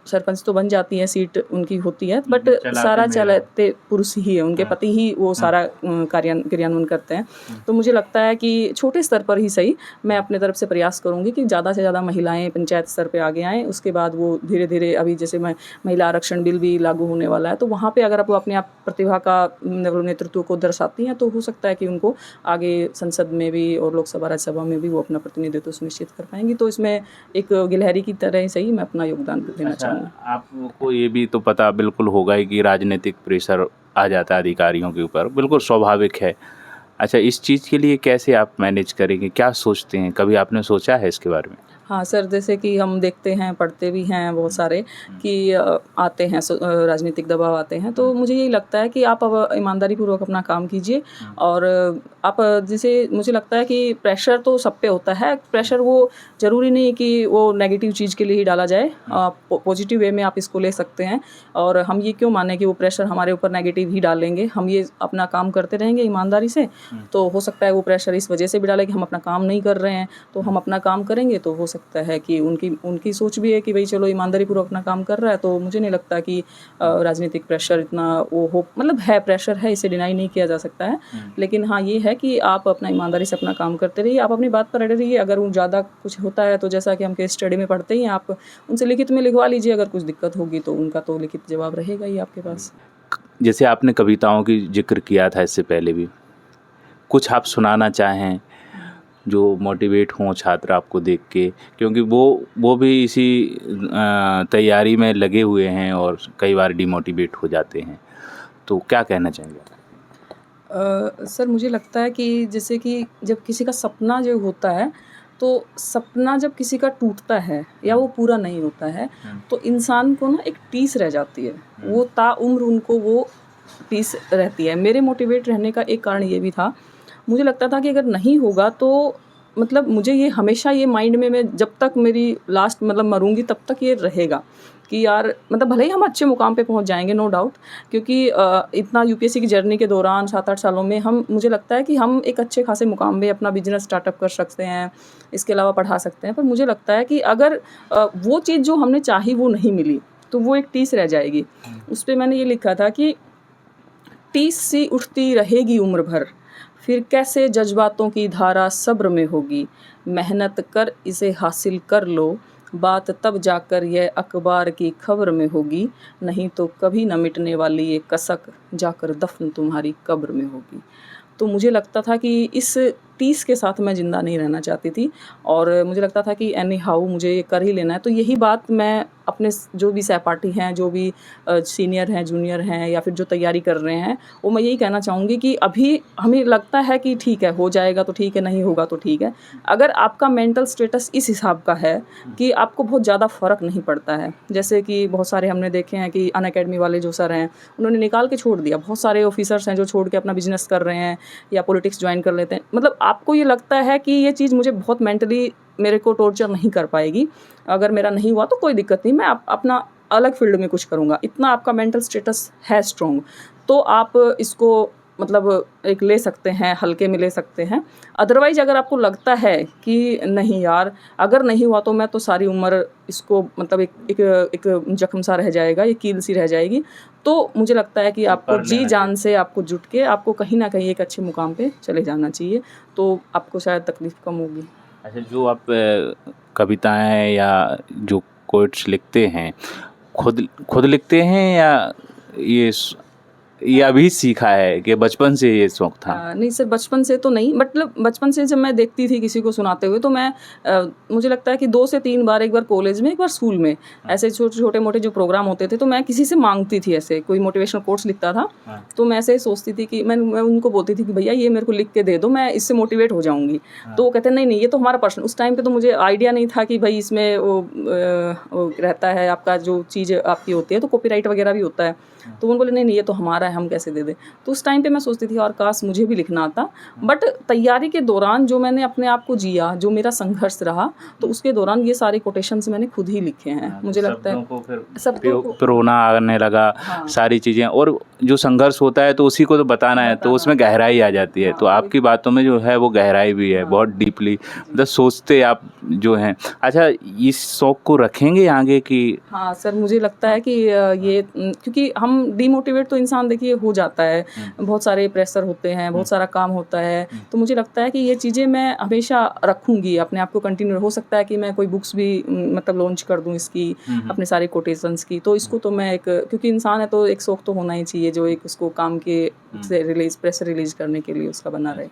सरपंच तो बन जाती हैं, सीट उनकी होती है, बट सारा चलाते पुरुष ही है, उनके पति ही वो सारा क्रियान्वयन करते हैं। तो मुझे लगता है कि छोटे स्तर पर ही सही मैं अपने तरफ से प्रयास करूँगी कि ज़्यादा से ज़्यादा महिलाएं पंचायत स्तर पे आगे आएँ। उसके बाद वो धीरे धीरे अभी जैसे महिला आरक्षण बिल भी लागू होने वाला है, तो वहाँ पे अगर वो अपने आप प्रतिभा का नेतृत्व को दर्शाती हैं तो हो सकता है कि उनको आगे संसद में भी और लोकसभा राज्यसभा में भी वो अपना प्रतिनिधित्व सुनिश्चित कर पाएंगी। तो इसमें एक गिलहरी की तरह ही सही मैं अपना योगदान देना चाहूँगी। आपको ये भी तो पता बिल्कुल होगा ही कि राजनीतिक प्रेशर आ जाता है अधिकारियों के ऊपर, बिल्कुल स्वाभाविक है। अच्छा, इस चीज़ के लिए कैसे आप मैनेज करेंगे, क्या सोचते हैं, कभी आपने सोचा है इसके बारे में? हाँ सर, जैसे कि हम देखते हैं, पढ़ते भी हैं बहुत सारे कि आते हैं राजनीतिक दबाव आते हैं, तो मुझे यही लगता है कि आप अब ईमानदारी पूर्वक अपना काम कीजिए। और आप जैसे मुझे लगता है कि प्रेशर तो सब पे होता है। प्रेशर वो ज़रूरी नहीं कि वो नेगेटिव चीज़ के लिए ही डाला जाए, पॉजिटिव वे में आप इसको ले सकते हैं। और हम ये क्यों माने कि वो प्रेशर हमारे ऊपर नेगेटिव ही डालेंगे। हम ये अपना काम करते रहेंगे ईमानदारी से, तो हो सकता है वो प्रेशर इस वजह से भी डाले कि हम अपना काम नहीं कर रहे हैं। तो हम अपना काम करेंगे तो हो सकता है कि उनकी सोच भी है कि भाई चलो ईमानदारी पूर्वक अपना काम कर रहा है। तो मुझे नहीं लगता कि राजनीतिक प्रेशर इतना वो हो, मतलब है, प्रेशर है, इसे डिनाई नहीं किया जा सकता है। लेकिन हाँ ये है कि आप अपना ईमानदारी से अपना काम करते रहिए, आप अपनी बात पर अड़े रहिए। अगर वो ज़्यादा कुछ होता है तो जैसा कि हम केस स्टडी में पढ़ते ही हैं, आप उनसे लिखित में लिखवा लीजिए। अगर कुछ दिक्कत होगी तो उनका तो लिखित जवाब रहेगा ही आपके पास। जैसे आपने कविताओं की जिक्र किया था इससे पहले भी, कुछ आप सुनाना चाहें जो मोटिवेट हों छात्र आपको देख के, क्योंकि वो भी इसी तैयारी में लगे हुए हैं और कई बार डिमोटिवेट हो जाते हैं, तो क्या कहना चाहेंगे? सर मुझे लगता है कि जैसे कि जब किसी का सपना जो होता है, तो सपना जब किसी का टूटता है या वो पूरा नहीं होता है, तो इंसान को ना एक टीस रह जाती है, वो ताउम्र उनको वो टीस रहती है। मेरे मोटिवेट रहने का एक कारण ये भी था, मुझे लगता था कि अगर नहीं होगा तो मतलब मुझे ये हमेशा ये माइंड में, मैं जब तक मेरी लास्ट मतलब मरूंगी तब तक ये रहेगा कि यार मतलब भले ही हम अच्छे मुकाम पे पहुंच जाएंगे, नो डाउट, क्योंकि इतना यूपीएससी की जर्नी के दौरान 7-8 सालों में हम, मुझे लगता है कि हम एक अच्छे खासे मुकाम पे अपना बिजनेस स्टार्टअप कर सकते हैं, इसके अलावा पढ़ा सकते हैं। पर मुझे लगता है कि अगर वो चीज़ जो हमने चाही वो नहीं मिली तो वो एक टीस रह जाएगी। उस पर मैंने ये लिखा था कि टीस सी उठती रहेगी उम्र भर, फिर कैसे जज्बातों की धारा सब्र में होगी, मेहनत कर इसे हासिल कर लो, बात तब जाकर यह अखबार की खबर में होगी, नहीं तो कभी न मिटने वाली ये कसक जाकर दफन तुम्हारी कब्र में होगी। तो मुझे लगता था कि इस टीस के साथ मैं ज़िंदा नहीं रहना चाहती थी और मुझे लगता था कि एनी हाउ मुझे ये कर ही लेना है। तो यही बात मैं अपने जो भी सहपाठी हैं, जो भी सीनियर हैं, जूनियर हैं या फिर जो तैयारी कर रहे हैं, वो मैं यही कहना चाहूँगी कि अभी हमें लगता है कि ठीक है, हो जाएगा तो ठीक है, नहीं होगा तो ठीक है। अगर आपका मेंटल स्टेटस इस हिसाब का है कि आपको बहुत ज़्यादा फ़र्क नहीं पड़ता है, जैसे कि बहुत सारे हमने देखे हैं कि अनअकैडमी वाले जो सर हैं उन्होंने निकाल के छोड़ दिया, बहुत सारे ऑफिसर्स हैं जो छोड़ के अपना बिजनेस कर रहे हैं या पॉलिटिक्स ज्वाइन कर लेते हैं। मतलब आपको ये लगता है कि ये चीज़ मुझे बहुत मेंटली मेरे को टॉर्चर नहीं कर पाएगी, अगर मेरा नहीं हुआ तो कोई दिक्कत नहीं, मैं अपना अलग फील्ड में कुछ करूँगा। इतना आपका मेंटल स्टेटस है स्ट्रॉन्ग तो आप इसको मतलब एक ले सकते हैं, हल्के में ले सकते हैं। अदरवाइज अगर आपको लगता है कि नहीं यार, अगर नहीं हुआ तो मैं तो सारी उम्र इसको मतलब एक जख्म सा रह जाएगा, ये कील सी रह जाएगी, तो मुझे लगता है कि आपको जी जान से आपको जुट के आपको कहीं ना कहीं एक अच्छे मुकाम पे चले जाना चाहिए, तो आपको शायद तकलीफ कम होगी। अच्छा, जो आप कविताएं या जो कोट्स लिखते हैं, खुद लिखते हैं या ये ये अभी सीखा है कि बचपन से ये शौक था? नहीं सर, बचपन से तो नहीं, मतलब बचपन से जब मैं देखती थी किसी को सुनाते हुए तो मैं मुझे लगता है कि 2 से 3 बार, एक बार कॉलेज में, एक बार स्कूल में, ऐसे छोटे-मोटे जो प्रोग्राम होते थे तो मैं किसी से माँगती थी, ऐसे कोई मोटिवेशनल कोट्स लिखता था, तो मैं ऐसे सोचती थी कि मैं उनको बोलती थी कि भैया ये मेरे को लिख के दे दो, मैं इससे मोटिवेट हो जाऊँगी। तो वो कहते हैं नहीं, ये तो हमारा पर्सनल। उस टाइम पे तो मुझे आइडिया नहीं था कि भई इसमें वो रहता है, आपका जो चीज़ आपकी होती है तो कॉपीराइट वगैरह भी होता है। तो उन्होंने बोले नहीं, ये तो हमारा है, हम कैसे दे दें। तो उस टाइम पे मैं सोचती थी और काश मुझे भी लिखना आता। बट तैयारी के दौरान जो मैंने अपने आप को जिया, जो मेरा संघर्ष रहा, तो उसके दौरान ये सारे कोटेशंस मैंने खुद ही लिखे हैं। मुझे लगता है सबको फिर रोना आने लगा, सारी चीज़ें, और जो संघर्ष होता है तो उसी को तो बताना है, तो उसमें गहराई आ जाती है। तो आपकी बातों में जो है वो गहराई भी है, बहुत डीपली मतलब सोचते आप जो हैं। अच्छा, इस शौक को रखेंगे आगे कि? हाँ सर, मुझे लगता है कि ये क्योंकि हम डीमोटिवेट तो इंसान देखिए हो जाता है, बहुत सारे प्रेशर होते हैं, बहुत सारा काम होता है, तो मुझे लगता है कि ये चीज़ें मैं हमेशा रखूँगी, अपने आप को कंटिन्यू। हो सकता है कि मैं कोई बुक्स भी मतलब लॉन्च कर दूँ इसकी, अपने सारे कोटेशंस की, तो इसको तो मैं एक, क्योंकि इंसान है तो एक शौक तो होना ही चाहिए जो एक उसको काम के से रिलीज़, प्रेशर रिलीज़ करने के लिए उसका बना रहे।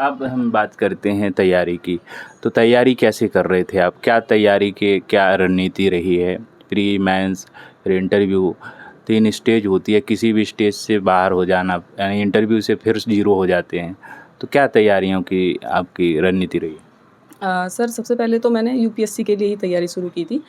अब हम बात करते हैं तैयारी की। तो तैयारी कैसे कर रहे थे आप? क्या तैयारी के क्या रणनीति रही है? प्री, मेंस, फिर इंटरव्यू, 3 स्टेज होती है, किसी भी स्टेज से बाहर हो जाना, यानी इंटरव्यू से फिर 0 हो जाते हैं। तो क्या तैयारियों की आपकी रणनीति रही? सर सबसे पहले तो मैंने यूपीएससी के लिए ही तैयारी शुरू की थी,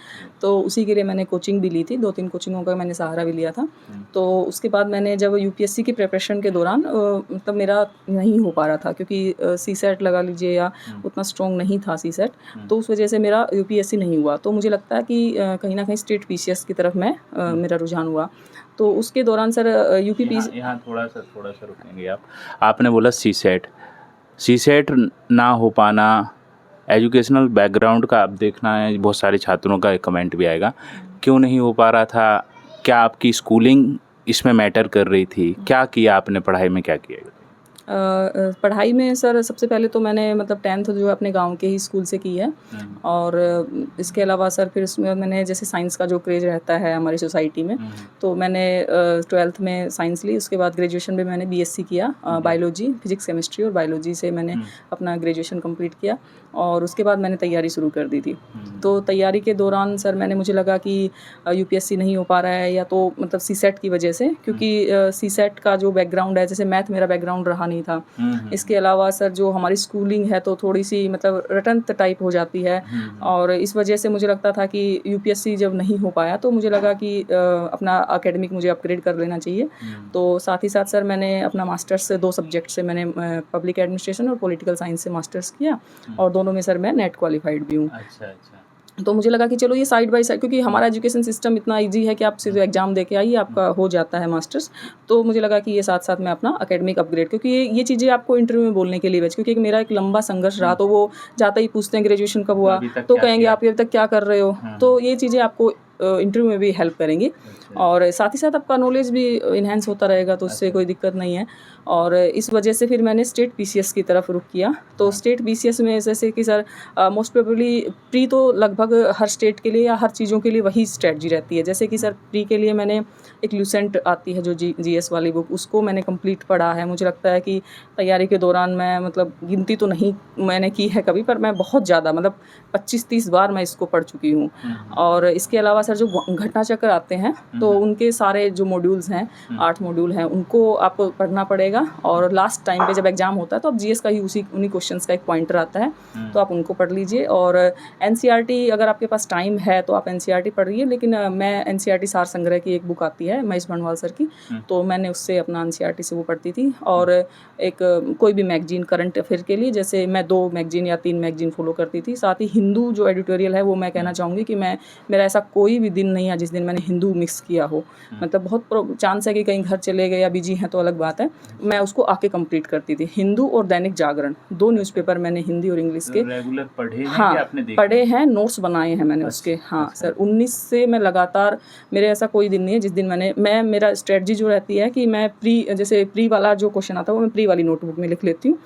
तो उसी के लिए मैंने कोचिंग भी ली थी, 2-3 कोचिंगों का मैंने सहारा भी लिया था। तो उसके बाद मैंने जब यूपीएससी की प्रिपरेशन के दौरान मतलब मेरा नहीं हो पा रहा था, क्योंकि सीसेट लगा लीजिए या उतना स्ट्रॉन्ग नहीं था सीसेट, तो उस वजह से मेरा यूपीएससी नहीं हुआ। तो मुझे लगता है कि कहीं न कहीं स्टेट पीसीएस की तरफ मैं मेरा रुझान हुआ। तो उसके दौरान सर यूपी पीसी यहाँ थोड़ा-सा रुकेंगे आप। आपने बोला सीसेट, सीसेट ना हो पाना, एजुकेशनल बैकग्राउंड का आप देखना है, बहुत सारे छात्रों का एक कमेंट भी आएगा, क्यों नहीं हो पा रहा था? क्या आपकी स्कूलिंग इसमें मैटर कर रही थी? क्या किया आपने पढ़ाई में, क्या किया? पढ़ाई में सर सबसे पहले तो मैंने मतलब 10th जो है अपने गांव के ही स्कूल से की है, और इसके अलावा सर फिर उसमें मैंने जैसे साइंस का जो क्रेज रहता है हमारी सोसाइटी में, तो मैंने 12th में साइंस ली। उसके बाद ग्रेजुएशन में मैंने बीएससी किया, बायोलॉजी, फिजिक्स, केमिस्ट्री और बायोलॉजी से मैंने अपना ग्रेजुएशन कंप्लीट किया, और उसके बाद मैंने तैयारी शुरू कर दी थी। तो तैयारी के दौरान सर मैंने मुझे लगा कि यूपीएससी नहीं हो पा रहा है, या तो मतलब सीसेट की वजह से, क्योंकि सीसेट का जो बैकग्राउंड है, जैसे मैथ मेरा बैकग्राउंड रहा नहीं था। इसके अलावा सर जो हमारी स्कूलिंग है तो थोड़ी सी मतलब रटन टाइप हो जाती है, और इस वजह से मुझे लगता था कि यूपीएससी जब नहीं हो पाया तो मुझे लगा कि अपना एकेडमिक मुझे अपग्रेड कर लेना चाहिए। तो साथ ही साथ सर मैंने अपना मास्टर्स 2 सब्जेक्ट से मैंने पब्लिक एडमिनिस्ट्रेशन और पॉलिटिकल साइंस से मास्टर्स किया, और दोनों में सर मैं नेट क्वालिफाइड भी हूँ। अच्छा। तो मुझे लगा कि चलो ये साइड बाय साइड, क्योंकि हमारा एजुकेशन सिस्टम इतना इजी है कि आप सिर्फ एग्जाम दे के आइए, आपका हो जाता है मास्टर्स। तो मुझे लगा कि ये साथ साथ मैं अपना एकेडमिक अपग्रेड, क्योंकि ये चीज़ें आपको इंटरव्यू में बोलने के लिए बच, क्योंकि मेरा एक लंबा संघर्ष रहा, तो वो जाता ही पूछते हैं ग्रेजुएशन कब हुआ, तो कहेंगे आप अभी तक क्या कर रहे हो। तो ये चीज़ें आपको इंटरव्यू में भी हेल्प करेंगी, और साथ ही साथ आपका नॉलेज भी इन्हेंस होता रहेगा, तो उससे कोई दिक्कत नहीं है। और इस वजह से फिर मैंने स्टेट पीसीएस की तरफ रुख किया। तो स्टेट पीसीएस में जैसे कि सर मोस्ट प्रोबेबली प्री तो लगभग हर स्टेट के लिए या हर चीज़ों के लिए वही स्ट्रेटजी रहती है। जैसे कि सर प्री के लिए मैंने एक ल्यूसेंट आती है जो जीएस वाली बुक, उसको मैंने कंप्लीट पढ़ा है। मुझे लगता है कि तैयारी के दौरान मैं मतलब गिनती तो नहीं मैंने की है कभी, पर मैं बहुत ज़्यादा मतलब 25-30 बार मैं इसको पढ़ चुकी हूँ। और इसके अलावा सर जो घटना चक्र आते हैं तो उनके सारे जो मॉड्यूल्स हैं, 8 मॉड्यूल हैं, उनको आपको पढ़ना पड़ेगा, और लास्ट टाइम पे जब एग्जाम होता है तो आप जीएस का ही उन्हीं क्वेश्चंस का एक पॉइंटर आता है, तो आप उनको पढ़ लीजिए। और एनसीईआरटी अगर आपके पास टाइम है तो आप एनसीईआरटी पढ़िए, लेकिन मैं एनसीईआरटी सार संग्रह की एक बुक आती है महेश भंडवाल सर की, तो मैंने उससे अपना एनसीईआरटी से वो पढ़ती थी। और एक कोई भी मैगजीन करंट अफेयर के लिए जैसे मैं 2 मैगजीन या 3 मैगजीन फॉलो करती थी। साथ ही हिंदू जो एडिटोरियल है वो मैं कहना चाहूँगी कि मेरा ऐसा कोई भी दिन नहीं है जिस दिन मैंने हिंदू मिक्स किया हो। मतलब बहुत चांस है कि कहीं घर चले गए या बिजी हैं तो अलग बात है, मैं उसको आके कंप्लीट करती थी। हिंदू और दैनिक जागरण 2 न्यूज़पेपर मैंने हिंदी और इंग्लिश के रेगुलर पढ़े हैं? हाँ, कि आपने देखे? पढ़े हैं, नोट्स बनाए हैं मैंने उसके। हाँ सर, 19 से मैं लगातार, मेरे ऐसा कोई दिन नहीं है जिस दिन मेरा स्ट्रेटजी जो रहती है कि मैं जैसे प्री वाला जो क्वेश्चन आता है वो मैं प्री वाली नोटबुक में लिख लेती हूँ,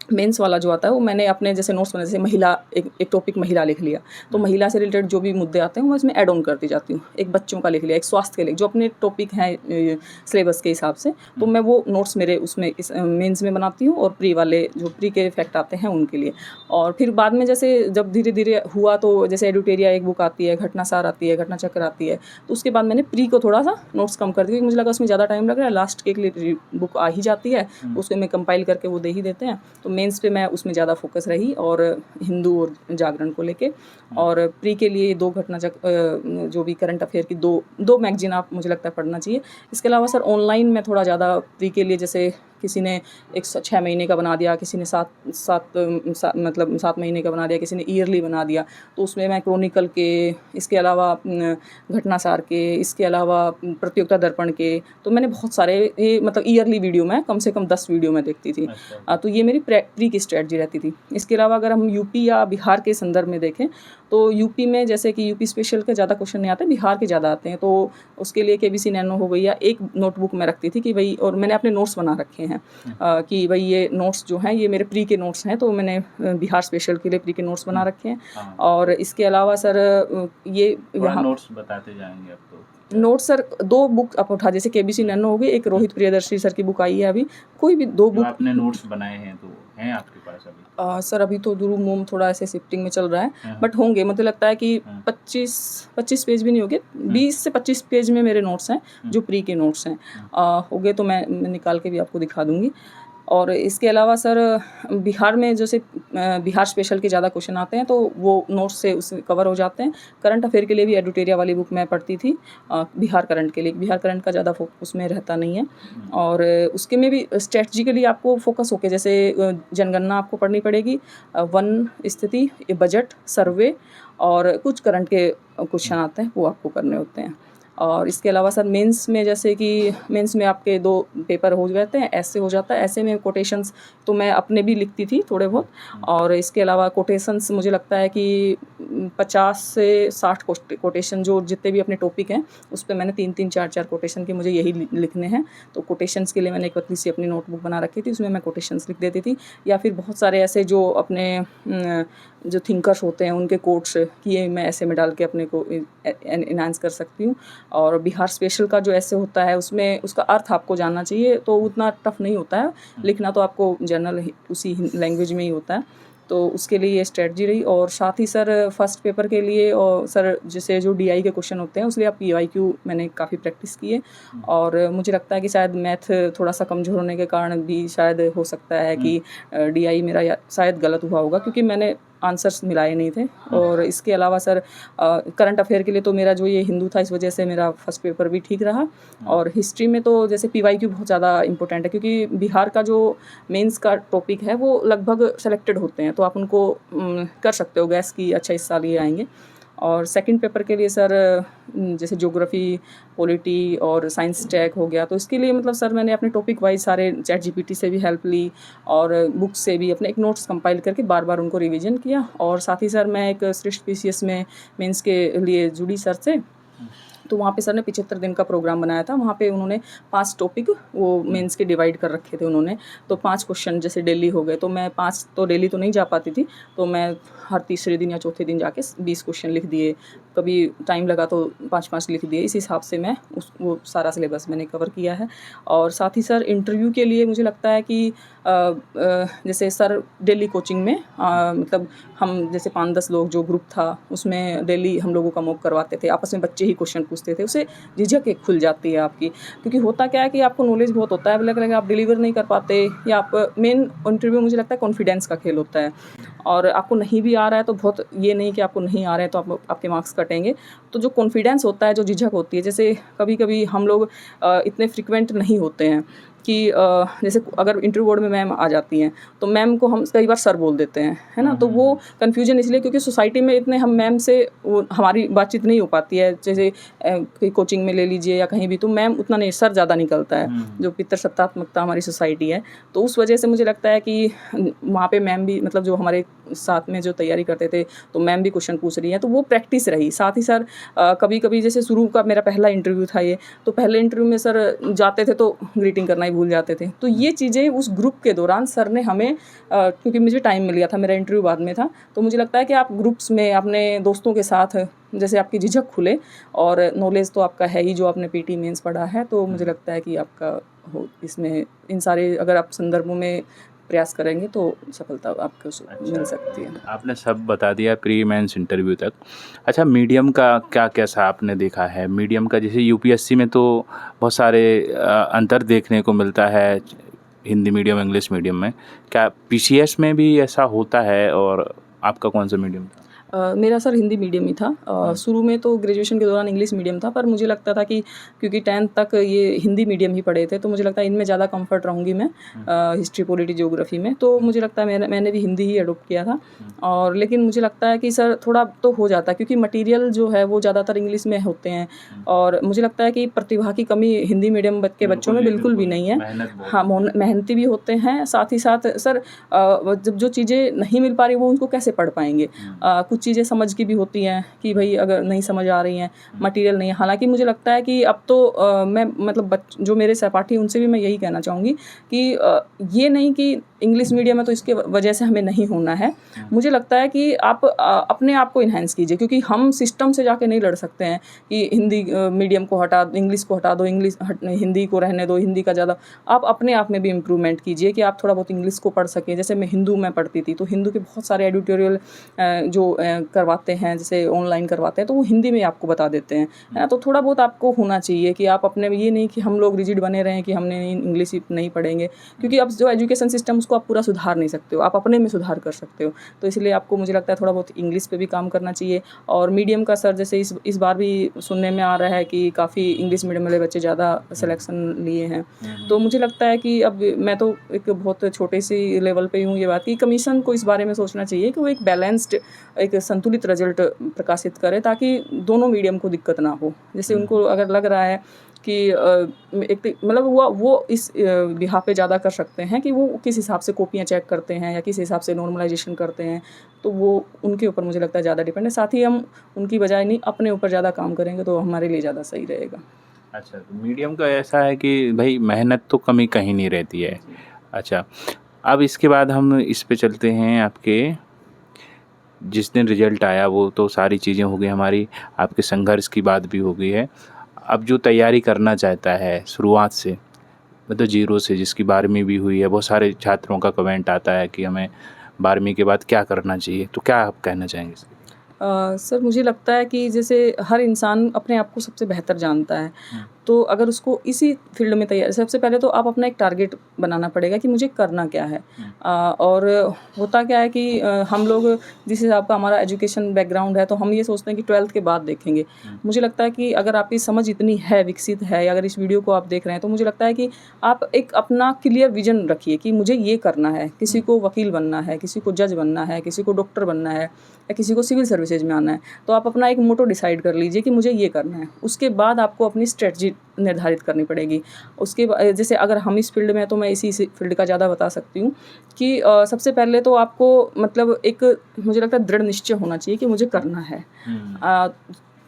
मेंस वाला जो आता है वो मैंने अपने जैसे नोट्स बने, जैसे महिला, एक टॉपिक महिला लिख लिया, तो महिला से रिलेटेड जो भी मुद्दे आते हैं मैं इसमें ऐड ऑन करती जाती हूँ। एक बच्चों का लिख लिया, एक स्वास्थ्य के लिए जो अपने टॉपिक हैं सिलेबस के हिसाब से, तो मैं वो नोट्स मेरे उसमें इस मेंस में बनाती हूँ, और प्री वाले जो प्री के इफेक्ट आते हैं उनके लिए। और फिर बाद में जैसे जब धीरे धीरे हुआ तो जैसे एडिटोरिया एक बुक आती है, घटनासार आती है, घटना चक्र आती है, तो उसके बाद मैंने प्री को थोड़ा सा नोट्स कम कर दिया, क्योंकि मुझे लगा उसमें ज़्यादा टाइम लग रहा है, लास्ट के लिए बुक आ ही जाती है, उसको मैं कंपाइल करके वो दे ही देते हैं। तो मेंस पे मैं उसमें ज़्यादा फोकस रही, और हिंदू और जागरण को लेके। और प्री के लिए 2 घटना जो भी करंट अफेयर की दो मैगजीन आप मुझे लगता है पढ़ना चाहिए। इसके अलावा सर ऑनलाइन में थोड़ा ज़्यादा प्री के लिए, जैसे किसी ने 6 महीने का बना दिया, किसी ने 7 महीने का बना दिया, किसी ने ईयरली बना दिया, तो उसमें मैं क्रॉनिकल के, इसके अलावा घटनासार के, इसके अलावा प्रतियोगिता दर्पण के, तो मैंने बहुत सारे ये मतलब ईयरली वीडियो में कम से कम 10 वीडियो मैं देखती थी। तो ये मेरी प्री की स्ट्रेटजी रहती थी। इसके अलावा अगर हम यूपी या बिहार के संदर्भ में देखें, तो यूपी में जैसे कि यूपी स्पेशल के ज़्यादा क्वेश्चन नहीं आते, बिहार के ज़्यादा आते हैं, तो उसके लिए केबीसी नैनो हो गई, या एक नोटबुक में रखती थी कि भाई, और मैंने अपने नोट्स बना रखे हैं कि भाई ये नोट्स जो हैं ये मेरे प्री के नोट्स हैं, तो मैंने बिहार स्पेशल के लिए प्री के नोट्स बना रखे हैं। और इसके अलावा सर ये यहाँ नोट्स बताते जाएंगे आप तो। नोट्स सर 2 बुक आप उठा, जैसे केबीसी नैनो हो गई, एक रोहित प्रियदर्शी सर की बुक आई है अभी, कोई भी 2 बुक आपने नोट्स बनाए हैं तो हैं आपके पास अभी? सर अभी तो दुरू मोम थोड़ा ऐसे शिफ्टिंग में चल रहा है, बट होंगे, मुझे लगता है कि 25 पेज भी नहीं होंगे, 20 से 25 पेज में मेरे नोट्स हैं जो प्री के नोट्स हैं। होंगे तो मैं निकाल के भी आपको दिखा दूँगी। और इसके अलावा सर बिहार में जैसे बिहार स्पेशल के ज़्यादा क्वेश्चन आते हैं, तो वो नोट्स से उसमें कवर हो जाते हैं। करंट अफेयर के लिए भी एडिटोरिया वाली बुक मैं पढ़ती थी, बिहार करंट के लिए। बिहार करंट का ज़्यादा फोकस उसमें रहता नहीं है। और उसके में भी स्ट्रेटजिकली आपको फोकस होके, जैसे जनगणना आपको पढ़नी पड़ेगी, वन स्थिति, बजट, सर्वे, और कुछ करंट के क्वेश्चन आते हैं वो आपको करने होते हैं। और इसके अलावा सर मेंस में, जैसे कि मेंस में आपके 2 पेपर हो जाते हैं, ऐसे हो जाता है, ऐसे में कोटेशंस तो मैं अपने भी लिखती थी थोड़े बहुत। और इसके अलावा कोटेशंस मुझे लगता है कि 50 से 60 कोटेशन जो जितने भी अपने टॉपिक हैं उस पर मैंने 3-3, 4-4 कोटेशन के मुझे यही लिखने हैं। तो कोटेशंस के लिए मैंने एक पतली सी अपनी नोटबुक बना रखी थी, उसमें मैं कोटेशंस लिख देती थी। या फिर बहुत सारे ऐसे जो अपने जो थिंकर्स होते हैं उनके कोट्स कि ये मैं ऐसे में डाल के अपने को एनहांस कर सकती हूँ। और बिहार स्पेशल का जो ऐसे होता है उसमें उसका अर्थ आपको जानना चाहिए, तो उतना टफ नहीं होता है, लिखना तो आपको जनरल उसी लैंग्वेज में ही होता है, तो उसके लिए ये स्ट्रेटजी रही। और साथ ही सर फर्स्ट पेपर के लिए, और सर जैसे जो DI के क्वेश्चन होते हैं उसलिए आप PYQ मैंने काफ़ी प्रैक्टिस की है। और मुझे लगता है कि शायद मैथ थोड़ा सा कमज़ोर होने के कारण भी शायद हो सकता है कि DI मेरा शायद गलत हुआ होगा, क्योंकि मैंने आंसर्स मिलाए नहीं थे। और इसके अलावा सर करंट अफेयर के लिए तो मेरा जो ये हिंदू था, इस वजह से मेरा फर्स्ट पेपर भी ठीक रहा। और हिस्ट्री में तो जैसे PYQ बहुत ज़्यादा इंपॉर्टेंट है, क्योंकि बिहार का जो मेंस का टॉपिक है वो लगभग सेलेक्टेड होते हैं, तो आप उनको कर सकते हो गैस की अच्छा इस साल ये आएंगे। और सेकंड पेपर के लिए सर जैसे ज्योग्राफी, पॉलिटी और साइंस टैग हो गया, तो इसके लिए मतलब सर मैंने अपने टॉपिक वाइज सारे ChatGPT से भी हेल्प ली, और बुक से भी अपने एक नोट्स कंपाइल करके बार बार उनको रिवीजन किया। और साथ ही सर मैं एक श्रेष्ठ PCS में मेंस के लिए जुड़ी सर से, तो वहाँ पे सर ने 75 दिन का प्रोग्राम बनाया था। वहाँ पे उन्होंने 5 टॉपिक वो मेंस के डिवाइड कर रखे थे उन्होंने, तो 5 क्वेश्चन जैसे डेली हो गए, तो मैं 5 तो डेली तो नहीं जा पाती थी, तो मैं हर तीसरे दिन या चौथे दिन जाके 20 क्वेश्चन लिख दिए, कभी टाइम लगा तो 5-5 लिख दिए। इस हिसाब से मैं वो सारा सिलेबस मैंने कवर किया है। और साथ ही सर इंटरव्यू के लिए मुझे लगता है कि जैसे सर डेली कोचिंग में मतलब हम जैसे 5-10 लोग जो ग्रुप था उसमें डेली हम लोगों का मॉक करवाते थे, आपस में बच्चे ही क्वेश्चन पूछते थे, उससे झिझक एक खुल जाती है आपकी, क्योंकि होता क्या है कि आपको नॉलेज बहुत होता है, लेकिन आप डिलीवर नहीं कर पाते, या आप मेन इंटरव्यू मुझे लगता है कॉन्फिडेंस का खेल होता है, और आपको नहीं भी आ रहा है तो बहुत ये नहीं कि आपको नहीं आ रहा है तो आपके मार्क्स कटेंगे। तो जो कॉन्फिडेंस होता है, जो झिझक होती है, जैसे कभी कभी हम लोग इतने फ्रिक्वेंट नहीं होते हैं कि जैसे अगर इंटरव्यू बोर्ड में मैम आ जाती हैं तो मैम को हम कई बार सर बोल देते हैं, है ना, तो वो कन्फ्यूजन इसलिए क्योंकि सोसाइटी में इतने हम मैम से वो हमारी बातचीत नहीं हो पाती है, जैसे कोई कोचिंग में ले लीजिए या कहीं भी, तो मैम उतना नहीं, सर ज़्यादा निकलता है, जो पितृसत्तात्मकता हमारी सोसाइटी है, तो उस वजह से मुझे लगता है कि वहाँ पे मैम भी मतलब जो हमारे साथ में जो तैयारी करते थे तो मैम भी क्वेश्चन पूछ रही हैं, तो वो प्रैक्टिस रही। साथ ही सर कभी कभी जैसे शुरू का मेरा पहला इंटरव्यू था ये, तो पहले इंटरव्यू में सर जाते थे तो ग्रीटिंग करना ही भूल जाते थे। तो ये चीज़ें उस ग्रुप के दौरान सर ने हमें क्योंकि मुझे टाइम मिल गया था, मेरा इंटरव्यू बाद में था, तो मुझे लगता है कि आप ग्रुप्स में अपने दोस्तों के साथ जैसे आपकी झिझक खुले, और नॉलेज तो आपका है ही जो आपने पीटी मेंस पढ़ा है, तो मुझे लगता है कि आपका हो इसमें इन सारे अगर आप संदर्भों में प्रयास करेंगे तो सफलता आपको मिल सकती है। आपने सब बता दिया प्री मेंस इंटरव्यू तक। अच्छा, मीडियम का क्या कैसा आपने देखा है? मीडियम का जैसे यूपीएससी में तो बहुत सारे अंतर देखने को मिलता है हिंदी मीडियम इंग्लिश मीडियम में। क्या पीसीएस में भी ऐसा होता है, और आपका कौन सा मीडियम था? मेरा सर हिंदी मीडियम ही था। शुरू में तो ग्रेजुएशन के दौरान इंग्लिश मीडियम था, पर मुझे लगता था कि क्योंकि 10th तक ये हिंदी मीडियम ही पढ़े थे, तो मुझे लगता है इनमें ज़्यादा कंफर्ट रहूँगी मैं हिस्ट्री पॉलिटी ज्योग्राफी में, तो मुझे लगता है मैंने भी हिंदी ही अडोप्ट किया था। और लेकिन मुझे लगता है कि सर थोड़ा तो हो जाता है, क्योंकि मटीरियल जो है वो ज़्यादातर इंग्लिश में होते हैं, और मुझे लगता है कि प्रतिभा की कमी हिंदी मीडियम के बच्चों में बिल्कुल भी नहीं है। हाँ, मेहनती भी होते हैं, साथ ही साथ सर जब जो चीज़ें नहीं मिल पा रही वो उनको कैसे पढ़ पाएंगे। कुछ चीज़ें समझ की भी होती हैं कि भाई अगर नहीं समझ आ रही हैं, मटेरियल नहीं है। हालांकि मुझे लगता है कि अब तो मैं मतलब जो मेरे सहपाठी उनसे भी मैं यही कहना चाहूँगी कि ये नहीं कि इंग्लिश मीडियम है तो इसके वजह से हमें नहीं होना है। मुझे लगता है कि आप अपने आप को इन्हेंस कीजिए, क्योंकि हम सिस्टम से जाके नहीं लड़ सकते हैं कि हिंदी मीडियम को हटा, इंग्लिश को हटा दो, हिंदी को रहने दो, हिंदी का ज़्यादा। आप अपने आप में भी इम्प्रूवमेंट कीजिए कि आप थोड़ा बहुत इंग्लिश को पढ़ सकें। जैसे मैं हिंदू में पढ़ती थी, तो हिंदू के बहुत सारे एडिटोरियल जो करवाते हैं, जैसे ऑनलाइन करवाते हैं, तो वो हिंदी में आपको बता देते हैं, है ना। तो थोड़ा बहुत आपको होना चाहिए कि आप अपने, ये नहीं कि हम लोग रिजिड बने रहें कि हमने इंग्लिश नहीं पढ़ेंगे, क्योंकि अब जो एजुकेशन सिस्टम उसको आप पूरा सुधार नहीं सकते हो, आप अपने में सुधार कर सकते हो। तो इसलिए आपको मुझे लगता है थोड़ा बहुत इंग्लिश पे भी काम करना चाहिए। और मीडियम का सर जैसे इस बार भी सुनने में आ रहा है कि काफ़ी इंग्लिश मीडियम वाले बच्चे ज़्यादा सिलेक्शन लिए हैं, तो मुझे लगता है कि अब मैं तो एक बहुत छोटे सी लेवल पे हूँ, ये बात कि कमीशन को इस बारे में सोचना चाहिए कि वो एक बैलेंस्ड, एक संतुलित रिजल्ट प्रकाशित करे, ताकि दोनों मीडियम को दिक्कत ना हो। जैसे उनको अगर लग रहा है कि एक मतलब वो इस बिहा पे ज़्यादा कर सकते हैं कि वो किस हिसाब से कॉपियाँ चेक करते हैं या किस हिसाब से नॉर्मलाइजेशन करते हैं, तो वो उनके ऊपर मुझे लगता है ज़्यादा डिपेंड है। साथ ही हम उनकी बजाय नहीं अपने ऊपर ज़्यादा काम करेंगे तो हमारे लिए ज़्यादा सही रहेगा। अच्छा, तो मीडियम का ऐसा है कि भाई मेहनत तो कमी कहीं नहीं रहती है। अच्छा, अब इसके बाद हम इस पे चलते हैं, आपके जिस दिन रिजल्ट आया वो तो सारी चीज़ें हो गई हमारी, आपके संघर्ष की बात भी हो गई है। अब जो तैयारी करना चाहता है शुरुआत से, मतलब जीरो से, जिसकी 12वीं भी हुई है, बहुत सारे छात्रों का कमेंट आता है कि हमें 12वीं के बाद क्या करना चाहिए, तो क्या आप कहना चाहेंगे इसके? सर मुझे लगता है कि जैसे हर इंसान अपने आप को सबसे बेहतर जानता है, तो अगर उसको इसी फील्ड में तैयार, सबसे पहले तो आप अपना एक टारगेट बनाना पड़ेगा कि मुझे करना क्या है। और होता क्या है कि हम लोग जिस हिसाब का हमारा एजुकेशन बैकग्राउंड है, तो हम ये सोचते हैं कि 12th के बाद देखेंगे। मुझे लगता है कि अगर आपकी समझ इतनी है, विकसित है, या अगर इस वीडियो को आप देख रहे हैं, तो मुझे लगता है कि आप एक अपना क्लियर विजन रखिए कि मुझे ये करना है। किसी को वकील बनना है, किसी को जज बनना है, किसी को डॉक्टर बनना है, या किसी को सिविल सर्विसेज में आना है, तो आप अपना एक मोटो डिसाइड कर लीजिए कि मुझे ये करना है। उसके बाद आपको अपनी स्ट्रेटजी निर्धारित करनी पड़ेगी। उसके जैसे अगर हम इस फील्ड में हैं तो मैं इसी फील्ड का ज़्यादा बता सकती हूँ कि सबसे पहले तो आपको मतलब एक, मुझे लगता है दृढ़ निश्चय होना चाहिए कि मुझे करना है।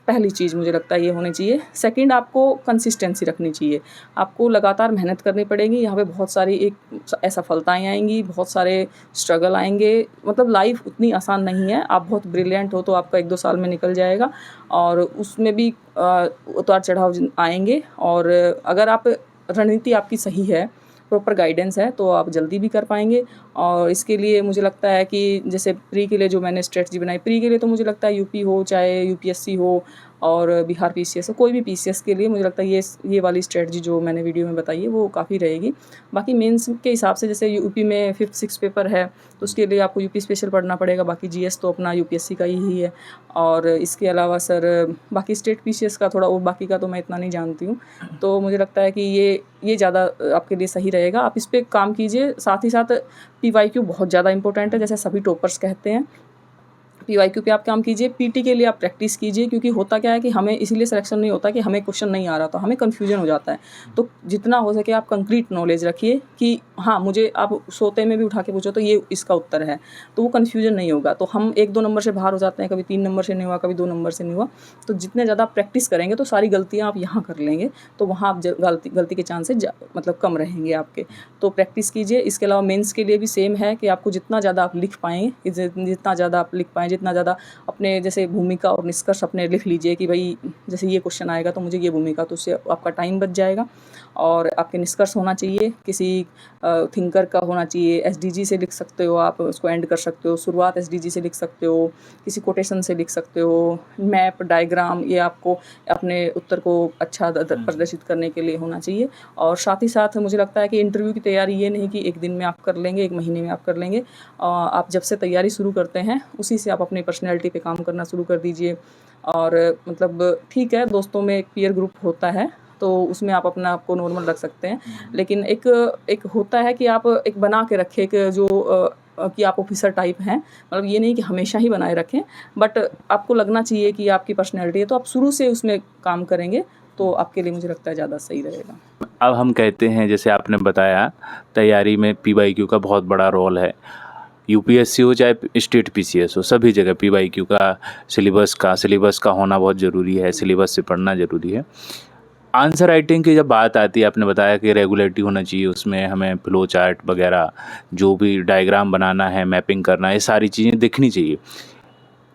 पहली चीज़ मुझे लगता है ये होनी चाहिए। सेकंड, आपको कंसिस्टेंसी रखनी चाहिए, आपको लगातार मेहनत करनी पड़ेगी। यहाँ पे बहुत सारी एक असफलताएँ आएंगी, बहुत सारे स्ट्रगल आएंगे, मतलब लाइफ उतनी आसान नहीं है। आप बहुत ब्रिलियंट हो तो आपका 1-2 साल में निकल जाएगा, और उसमें भी उतार चढ़ाव आएंगे। और अगर आप रणनीति आपकी सही है, प्रॉपर गाइडेंस है, तो आप जल्दी भी कर पाएंगे। और इसके लिए मुझे लगता है कि जैसे प्री के लिए जो मैंने स्ट्रेटजी बनाई, प्री के लिए तो मुझे लगता है यूपी हो चाहे यूपीएससी हो और बिहार पीसीएस हो, कोई भी पीसीएस के लिए मुझे लगता है ये वाली स्ट्रेटजी जो मैंने वीडियो में बताई है वो काफ़ी रहेगी। बाकी मेंस के हिसाब से जैसे यूपी में 5th-6th पेपर है, तो उसके लिए आपको यूपी स्पेशल पढ़ना पड़ेगा। बाकी जीएस तो अपना यूपीएससी का ही है। और इसके अलावा सर बाकी स्टेट पीसीएस का थोड़ा, और बाकी का तो मैं इतना नहीं जानती हूँ। तो मुझे लगता है कि ये ज़्यादा आपके लिए सही रहेगा, आप इस पर काम कीजिए। साथ ही साथ PYQ बहुत ज़्यादा इंपॉर्टेंट है, जैसे सभी टॉपर्स कहते हैं। PYQ पे आप काम कीजिए, PT के लिए आप प्रैक्टिस कीजिए, क्योंकि होता क्या है कि हमें इसीलिए सिलेक्शन नहीं होता कि हमें क्वेश्चन नहीं आ रहा, तो हमें कन्फ्यूजन हो जाता है। तो जितना हो सके आप कंक्रीट नॉलेज रखिए कि हाँ, मुझे आप सोते में भी उठा के पूछो तो ये इसका उत्तर है, तो वो कन्फ्यूजन नहीं होगा। तो हम 1-2 नंबर से बाहर हो जाते हैं, कभी 3 नंबर से नहीं हुआ, कभी 2 नंबर से नहीं हुआ। तो जितने ज़्यादा आप प्रैक्टिस करेंगे तो सारी गलतियाँ आप यहाँ कर लेंगे, तो वहाँ आप गलती के चांसेस मतलब कम रहेंगे आपके। तो प्रैक्टिस कीजिए। इसके अलावा मेंस के लिए भी सेम है कि आपको जितना ज़्यादा आप लिख पाएँगे, जितना ज़्यादा आप लिख पाएँ, जितना ज़्यादा अपने जैसे भूमिका और निष्कर्ष अपने लिख लीजिए कि भाई जैसे ये क्वेश्चन आएगा तो मुझे ये भूमिका, तो उससे आपका टाइम बच जाएगा। और आपके निष्कर्ष होना चाहिए, किसी थिंकर का होना चाहिए। SDG से लिख सकते हो, आप उसको एंड कर सकते हो। शुरुआत SDG से लिख सकते हो, किसी कोटेशन से लिख सकते हो। मैप, डायग्राम, ये आपको अपने उत्तर को अच्छा प्रदर्शित करने के लिए होना चाहिए। और साथ ही साथ मुझे लगता है कि इंटरव्यू की तैयारी ये नहीं कि 1 दिन में आप कर लेंगे, 1 महीने में आप कर लेंगे। आप जब से तैयारी शुरू करते हैं उसी से आप अपनी पर्सनैलिटी पे काम करना शुरू कर दीजिए। और मतलब ठीक है, दोस्तों में एक पीयर ग्रुप होता है, तो उसमें आप अपना आपको नॉर्मल रख सकते हैं। लेकिन एक होता है कि आप एक बना के रखें, एक जो कि आप ऑफिसर टाइप हैं, मतलब ये नहीं कि हमेशा ही बनाए रखें, बट आपको लगना चाहिए कि आपकी पर्सनैलिटी है, तो आप शुरू से उसमें काम करेंगे तो आपके लिए मुझे लगता है ज़्यादा सही रहेगा। अब हम कहते हैं, जैसे आपने बताया, तैयारी में PYQ का बहुत बड़ा रोल है। UPSC हो चाहे स्टेट PCS हो, सभी जगह PYQ का सिलेबस का होना बहुत ज़रूरी है, सिलेबस से पढ़ना ज़रूरी है। आंसर राइटिंग की जब बात आती है, आपने बताया कि रेगुलरिटी होना चाहिए, उसमें हमें फ्लो चार्ट वगैरह, जो भी डायग्राम बनाना है, मैपिंग करना है, ये सारी चीज़ें दिखनी चाहिए।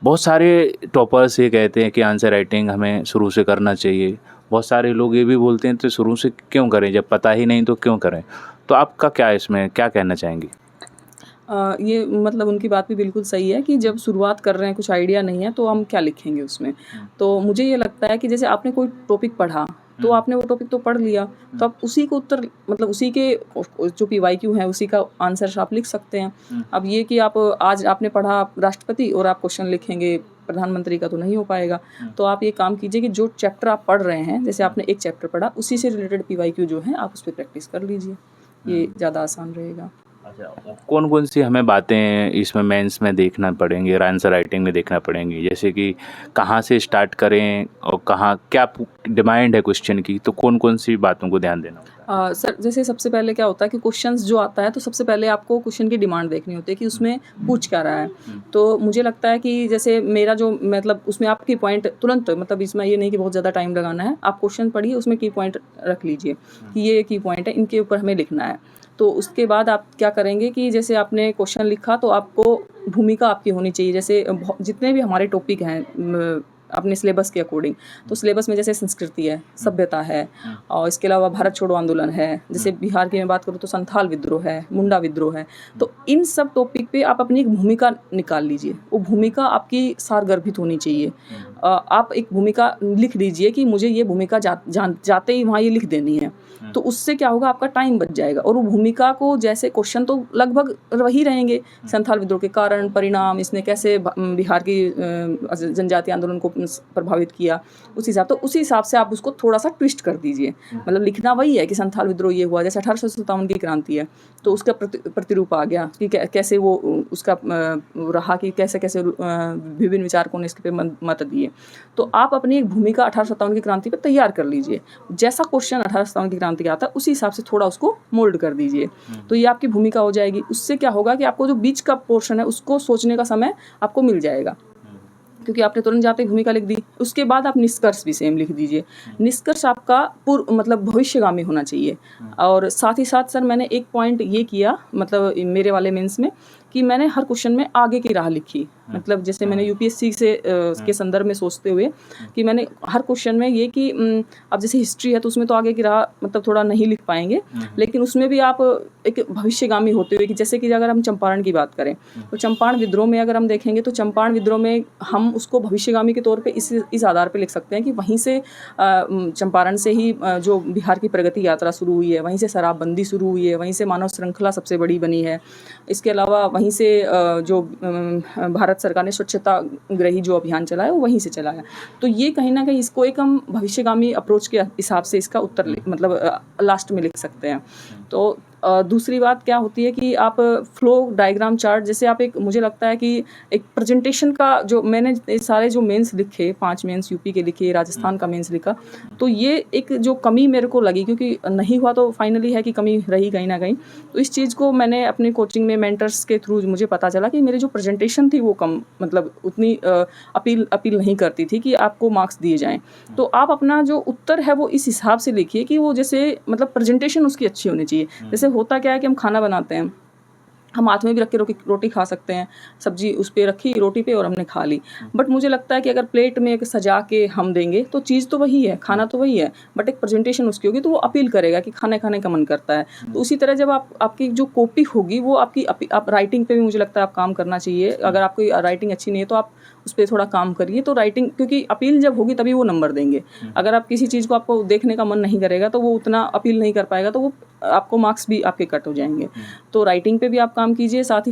बहुत सारे टॉपर्स ये कहते हैं कि आंसर राइटिंग हमें शुरू से करना चाहिए। बहुत सारे लोग ये भी बोलते हैं तो शुरू से क्यों करें, जब पता ही नहीं तो क्यों करें। तो आपका क्या इसमें क्या कहना चाहेंगी? ये मतलब उनकी बात भी बिल्कुल सही है कि जब शुरुआत कर रहे हैं, कुछ आइडिया नहीं है, तो हम क्या लिखेंगे उसमें। तो मुझे ये लगता है कि जैसे आपने कोई टॉपिक पढ़ा, तो आपने वो टॉपिक तो पढ़ लिया, तो आप उसी को उत्तर मतलब उसी के जो PYQ है उसी का आंसर आप लिख सकते हैं। अब ये कि आप आज आपने पढ़ा राष्ट्रपति और आप क्वेश्चन लिखेंगे प्रधानमंत्री का, तो नहीं हो पाएगा। तो आप ये काम कीजिए कि जो चैप्टर आप पढ़ रहे हैं, जैसे आपने एक चैप्टर पढ़ा, उसी से रिलेटेड PYQ जो है आप उस पर प्रैक्टिस कर लीजिए, ये ज़्यादा आसान रहेगा। अच्छा, कौन-कौन सी हमें बातें इसमें मेंस में देखना पड़ेंगी और आंसर राइटिंग में देखना पड़ेंगी? जैसे कि कहाँ से स्टार्ट करें और कहाँ क्या डिमांड है क्वेश्चन की, तो कौन-कौन सी बातों को ध्यान देना होता है? सर जैसे सबसे पहले क्या होता है कि क्वेश्चंस जो आता है, तो सबसे पहले आपको क्वेश्चन की डिमांड देखनी होती है कि उसमें पूछ क्या रहा है। तो मुझे लगता है कि जैसे मेरा जो मतलब उसमें आपकी पॉइंट तुरंत, मतलब इसमें ये नहीं कि बहुत ज़्यादा टाइम लगाना है, आप क्वेश्चन पढ़िए, उसमें की पॉइंट रख लीजिए कि ये की पॉइंट है, इनके ऊपर हमें लिखना है। तो उसके बाद आप क्या करेंगे कि जैसे आपने क्वेश्चन लिखा तो आपको भूमिका आपकी होनी चाहिए। जैसे जितने भी हमारे टॉपिक हैं अपने सिलेबस के अकॉर्डिंग, तो सिलेबस में जैसे संस्कृति है, सभ्यता है, और इसके अलावा भारत छोड़ो आंदोलन है, जैसे बिहार की मैं बात करूँ तो संथाल विद्रोह है, मुंडा विद्रोह है। तो इन सब टॉपिक पे आप अपनी एक भूमिका निकाल लीजिए। वो भूमिका आपकी सारगर्भित होनी चाहिए। आप एक भूमिका लिख लीजिए कि मुझे ये भूमिका जाते ही वहाँ ये लिख देनी है। तो उससे क्या होगा, आपका टाइम बच जाएगा। और वो भूमिका को जैसे क्वेश्चन तो लगभग वही रहेंगे, संथाल विद्रोह के कारण, परिणाम, इसने कैसे बिहार की जनजातीय आंदोलन को प्रभावित किया, उस हिसाब से आप उसको थोड़ा सा ट्विस्ट कर दीजिए। मतलब लिखना वही है कि संथाल विद्रोह ये हुआ, जैसे 1857 की क्रांति है, तो उसका प्रतिरूप आ गया कि कैसे वो उसका रहा कि कैसे कैसे विभिन्न विचारकों ने इसके पे मत दिए। तो आप अपनी एक भूमिका 1857 की क्रांति पे तैयार कर लीजिए। जैसा क्वेश्चन 1857 की क्रांति का आता है उसी हिसाब से थोड़ा उसको मोल्ड कर दीजिए, तो ये आपकी भूमिका हो जाएगी। उससे क्या होगा कि आपको जो बीच का पोर्शन है उसको सोचने का समय आपको मिल जाएगा, क्योंकि आपने तुरंत जाते भूमिका लिख दी। उसके बाद आप निष्कर्ष भी सेम लिख दीजिए। निष्कर्ष आपका मतलब भविष्यगामी होना चाहिए। और साथ ही साथ सर मैंने एक पॉइंट ये किया, मतलब मेरे वाले मेंस में, कि मैंने हर क्वेश्चन में आगे की राह लिखी। मतलब जैसे मैंने UPSC से के संदर्भ में सोचते हुए कि मैंने हर क्वेश्चन में ये कि अब जैसे हिस्ट्री है तो उसमें तो आगे की राह मतलब थोड़ा नहीं लिख पाएंगे, लेकिन उसमें भी आप एक भविष्यगामी होते हुए कि जैसे कि अगर हम चंपारण की बात करें तो चंपारण विद्रोह में अगर हम देखेंगे तो चंपारण विद्रोह में हम उसको भविष्यगामी के तौर पे इस आधार पे लिख सकते हैं कि वहीं से चंपारण से ही जो बिहार की प्रगति यात्रा शुरू हुई है, वहीं से शराबबंदी शुरू हुई है, वहीं से मानव श्रृंखला सबसे बड़ी बनी है। इसके अलावा वहीं से जो भारत सरकार ने स्वच्छता गृही जो अभियान चलाया वो वहीं से चलाया। तो ये कहीं ना कहीं इसको एक हम भविष्यगामी अप्रोच के हिसाब से इसका उत्तर मतलब लास्ट में लिख सकते हैं। तो दूसरी बात क्या होती है कि आप फ्लो डायग्राम चार्ट, जैसे आप एक, मुझे लगता है कि एक प्रेजेंटेशन का जो मैंने ये सारे जो मेंस लिखे, 5 मेंस यूपी के लिखे, राजस्थान का मेंस लिखा, तो ये एक जो कमी मेरे को लगी, क्योंकि नहीं हुआ तो फाइनली है कि कमी रही कहीं ना कहीं। तो इस चीज़ को मैंने अपनी कोचिंग में मेंटर्स के थ्रू मुझे पता चला कि मेरी जो प्रेजेंटेशन थी वो कम, मतलब उतनी अपील नहीं करती थी कि आपको मार्क्स दिए जाएं। तो आप अपना जो उत्तर है वो इस हिसाब से लिखिए कि वो जैसे मतलब प्रेजेंटेशन उसकी अच्छी होनी चाहिए। जैसे होता क्या है कि हम खाना बनाते हैं, हम हाथ में भी रख के रोटी खा सकते हैं, सब्जी उस पे रखी रोटी पे और हमने खा ली। बट मुझे लगता है कि अगर प्लेट में एक सजा के हम देंगे तो चीज़ तो वही है, खाना तो वही है, बट एक प्रेजेंटेशन उसकी होगी तो वो अपील करेगा कि खाने खाने का मन करता है। तो उसी तरह जब आपकी जो कॉपी होगी वो आप राइटिंग पे भी मुझे लगता है आप काम करना चाहिए। अगर आपकी राइटिंग अच्छी नहीं है तो आप उस पर थोड़ा काम करिए। तो राइटिंग, क्योंकि अपील जब होगी तभी वो नंबर देंगे। अगर आप किसी चीज़ को आपको देखने का मन नहीं करेगा तो वो उतना अपील नहीं कर पाएगा, तो वो आपको मार्क्स भी आपके कट हो जाएंगे। तो राइटिंग पे भी आप काम कीजिए, साथ ही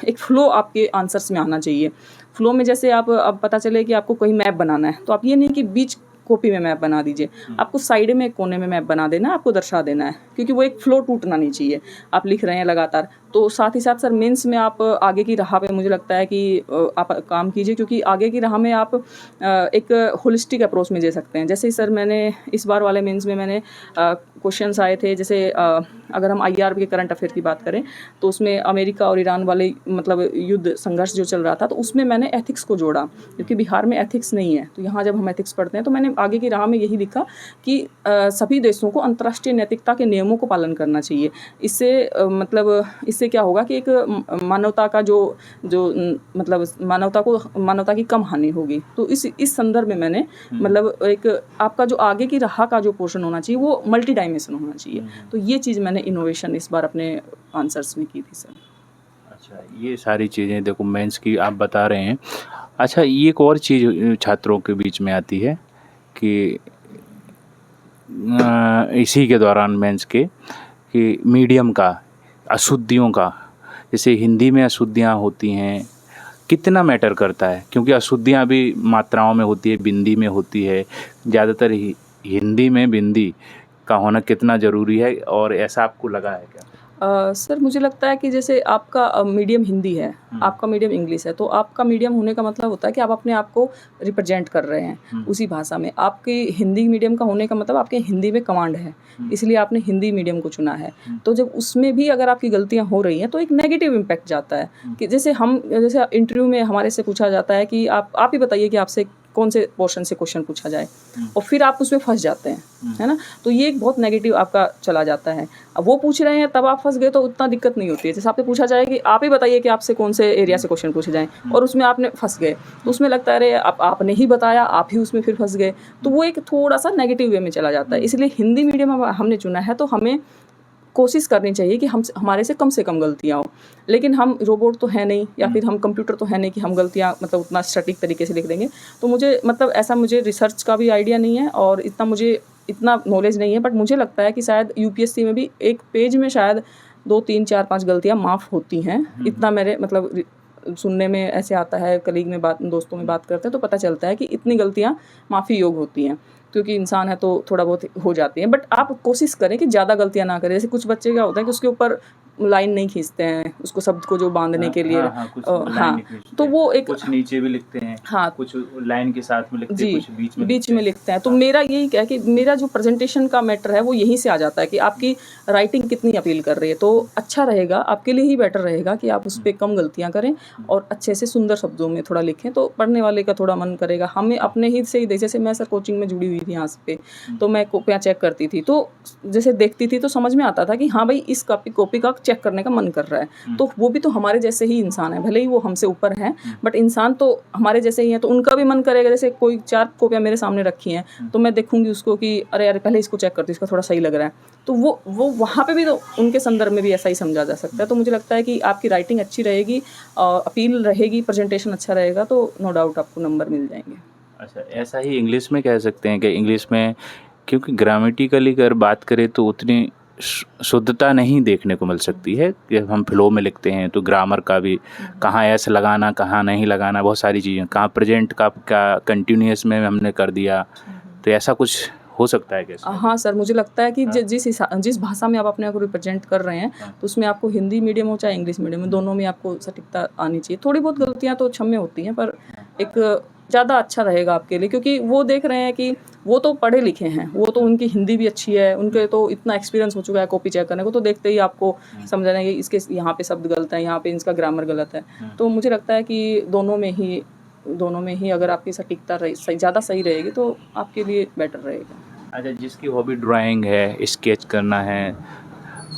एक फ्लो आपके आंसर्स में आना चाहिए। फ्लो में जैसे आप अब पता चले कि आपको कोई मैप बनाना है, तो आप ये नहीं कि बीच कॉपी में मैप बना दीजिए, आपको साइड में कोने में मैप बना देना है, आपको दर्शा देना है, क्योंकि वो एक फ्लो टूटना नहीं चाहिए। आप लिख रहे हैं लगातार, तो साथ ही साथ सर मेंस में आप आगे की राह पे मुझे लगता है कि आप काम कीजिए, क्योंकि आगे की राह में आप एक होलिस्टिक अप्रोच में दे सकते हैं। जैसे सर मैंने इस बार वाले मेंस में मैंने क्वेश्चंस आए थे, जैसे अगर हम IR के करंट अफेयर की बात करें तो उसमें अमेरिका और ईरान वाले मतलब युद्ध संघर्ष जो चल रहा था, तो उसमें मैंने एथिक्स को जोड़ा, क्योंकि बिहार में एथिक्स नहीं है। तो यहाँ जब हम एथिक्स पढ़ते हैं तो मैंने आगे की राह में यही लिखा कि सभी देशों को अंतर्राष्ट्रीय नैतिकता के नियमों को पालन करना चाहिए। इससे मतलब इससे क्या होगा कि एक मानवता का मतलब मानवता की कम हानि होगी। तो इस संदर्भ में मैंने मतलब एक आपका जो आगे की राह का जो पोर्शन होना चाहिए वो मल्टी डायमेंशन होना चाहिए। तो ये चीज़ मैंने इनोवेशन इस बार अपने आंसर्स में की थी सर। अच्छा, ये सारी चीज़ें देखो मेंस की आप बता रहे हैं। अच्छा, ये एक और चीज़ छात्रों के बीच में आती है कि इसी के दौरान मेंस के कि मीडियम का, अशुद्धियों का, जैसे हिंदी में अशुद्धियाँ होती हैं, कितना मैटर करता है? क्योंकि अशुद्धियाँ भी मात्राओं में होती है, बिंदी में होती है। ज़्यादातर हिंदी में बिंदी का होना कितना ज़रूरी है, और ऐसा आपको लगा है क्या? सर मुझे लगता है कि जैसे आपका मीडियम हिंदी है, आपका मीडियम इंग्लिश है, तो आपका मीडियम होने का मतलब होता है कि आप अपने आप को रिप्रेजेंट कर रहे हैं उसी भाषा में। आपकी हिंदी मीडियम का होने का मतलब आपके हिंदी में कमांड है, इसलिए आपने हिंदी मीडियम को चुना है। तो जब उसमें भी अगर आपकी गलतियाँ हो रही हैं तो एक नेगेटिव इम्पैक्ट जाता है कि जैसे इंटरव्यू में हमारे से पूछा जाता है कि आप ही बताइए कि आपसे कौन से पोर्शन से क्वेश्चन पूछा जाए, और फिर आप उसमें फंस जाते हैं, है ना। तो ये एक बहुत नेगेटिव आपका चला जाता है। अब वो पूछ रहे हैं तब आप फंस गए तो उतना दिक्कत नहीं होती है। जैसे आपसे पूछा जाए कि आप ही बताइए कि आपसे कौन से एरिया से क्वेश्चन पूछे जाएं, और उसमें आपने फंस गए तो उसमें लगता है अरे आपने ही बताया, आप ही उसमें फिर फंस गए, तो वो एक थोड़ा सा नेगेटिव वे में चला जाता है। इसलिए हिंदी मीडियम हमने चुना है तो हमें कोशिश करनी चाहिए कि हमारे से कम गलतियाँ हो। लेकिन हम रोबोट तो है नहीं, या फिर हम कंप्यूटर तो है नहीं कि हम गलतियाँ मतलब उतना सटीक तरीके से लिख देंगे। तो मुझे मतलब ऐसा मुझे रिसर्च का भी आइडिया नहीं है और इतना नॉलेज नहीं है, बट मुझे लगता है कि शायद UPSC में भी एक पेज में शायद 2, 3, 4, 5 गलतियाँ माफ़ होती हैं। इतना मेरे मतलब सुनने में ऐसे आता है, दोस्तों में बात करते हैं तो पता चलता है कि इतनी गलतियाँ माफ़ी योग्य होती हैं, क्योंकि इंसान है तो थोड़ा बहुत हो जाती हैं। बट आप कोशिश करें कि ज़्यादा गलतियाँ ना करें। जैसे कुछ बच्चे क्या होता है कि उसके ऊपर लाइन नहीं खींचते हैं, उसको शब्द को जो बांधने के लिए कुछ लाइन नहीं खींचते तो हैं, वो एक कुछ नीचे भी लिखते हैं, कुछ लाइन के साथ में लिखते हैं, कुछ बीच में लिखते हैं। तो मेरा यही क्या है कि मेरा जो प्रेजेंटेशन का मैटर है वो यहीं से आ जाता है कि आपकी राइटिंग कितनी अपील कर रही है। तो अच्छा रहेगा, आपके लिए ही बेटर रहेगा कि आप उस पर कम गलतियाँ करें और अच्छे से सुंदर शब्दों में थोड़ा लिखें, तो पढ़ने वाले का थोड़ा मन करेगा। हमें अपने ही से ही, जैसे मैं सर कोचिंग में जुड़ी हुई थी यहाँ पे, तो मैं कॉपियाँ चेक करती थी, तो जैसे देखती थी तो समझ में आता था कि हाँ भाई इस कॉपी का चेक करने का मन कर रहा है। तो वो भी तो हमारे जैसे ही इंसान है, भले ही वो हमसे ऊपर है बट इंसान तो हमारे जैसे ही है, तो उनका भी मन करेगा। जैसे कोई 4 कॉपियाँ मेरे सामने रखी हैं तो मैं देखूंगी उसको कि अरे यार पहले इसको चेक करती हूँ, इसका थोड़ा सही लग रहा है। तो वो वहाँ पे भी तो उनके संदर्भ में भी ऐसा ही समझा जा सकता है। तो मुझे लगता है कि आपकी राइटिंग अच्छी रहेगी, अपील रहेगी, प्रेजेंटेशन अच्छा रहेगा, तो नो डाउट आपको नंबर मिल जाएंगे। अच्छा, ऐसा ही इंग्लिश में कह सकते हैं कि इंग्लिश में क्योंकि ग्रामेटिकली अगर बात करें तो उतनी शुद्धता नहीं देखने को मिल सकती है। जब हम फ्लो में लिखते हैं तो ग्रामर का भी कहाँ एस लगाना, कहाँ नहीं लगाना, बहुत सारी चीज़ें, कहाँ प्रेजेंट का क्या कंटिन्यूअस में हमने कर दिया, तो ऐसा कुछ हो सकता है कैसे? हाँ सर, मुझे लगता है कि जिस भाषा में आप अपने आप को रिप्रेजेंट कर रहे हैं, तो उसमें आपको हिंदी मीडियम हो चाहे इंग्लिश मीडियम हो, दोनों में आपको सटीकता आनी चाहिए। थोड़ी बहुत गलतियाँ तो क्षम्य होती हैं, पर एक ज़्यादा अच्छा रहेगा आपके लिए, क्योंकि वो देख रहे हैं कि वो तो पढ़े लिखे हैं, वो तो उनकी हिंदी भी अच्छी है, उनके तो इतना एक्सपीरियंस हो चुका है कॉपी चेक करने को, तो देखते ही आपको समझ आ जाएंगे इसके यहाँ पे शब्द गलत है, यहाँ पे इसका ग्रामर गलत है। तो मुझे लगता है कि दोनों में ही अगर आपकी सटीकता ज़्यादा सही रहेगी तो आपके लिए बेटर रहेगा। अच्छा, जिसकी हॉबी ड्राइंग है, स्केच करना है,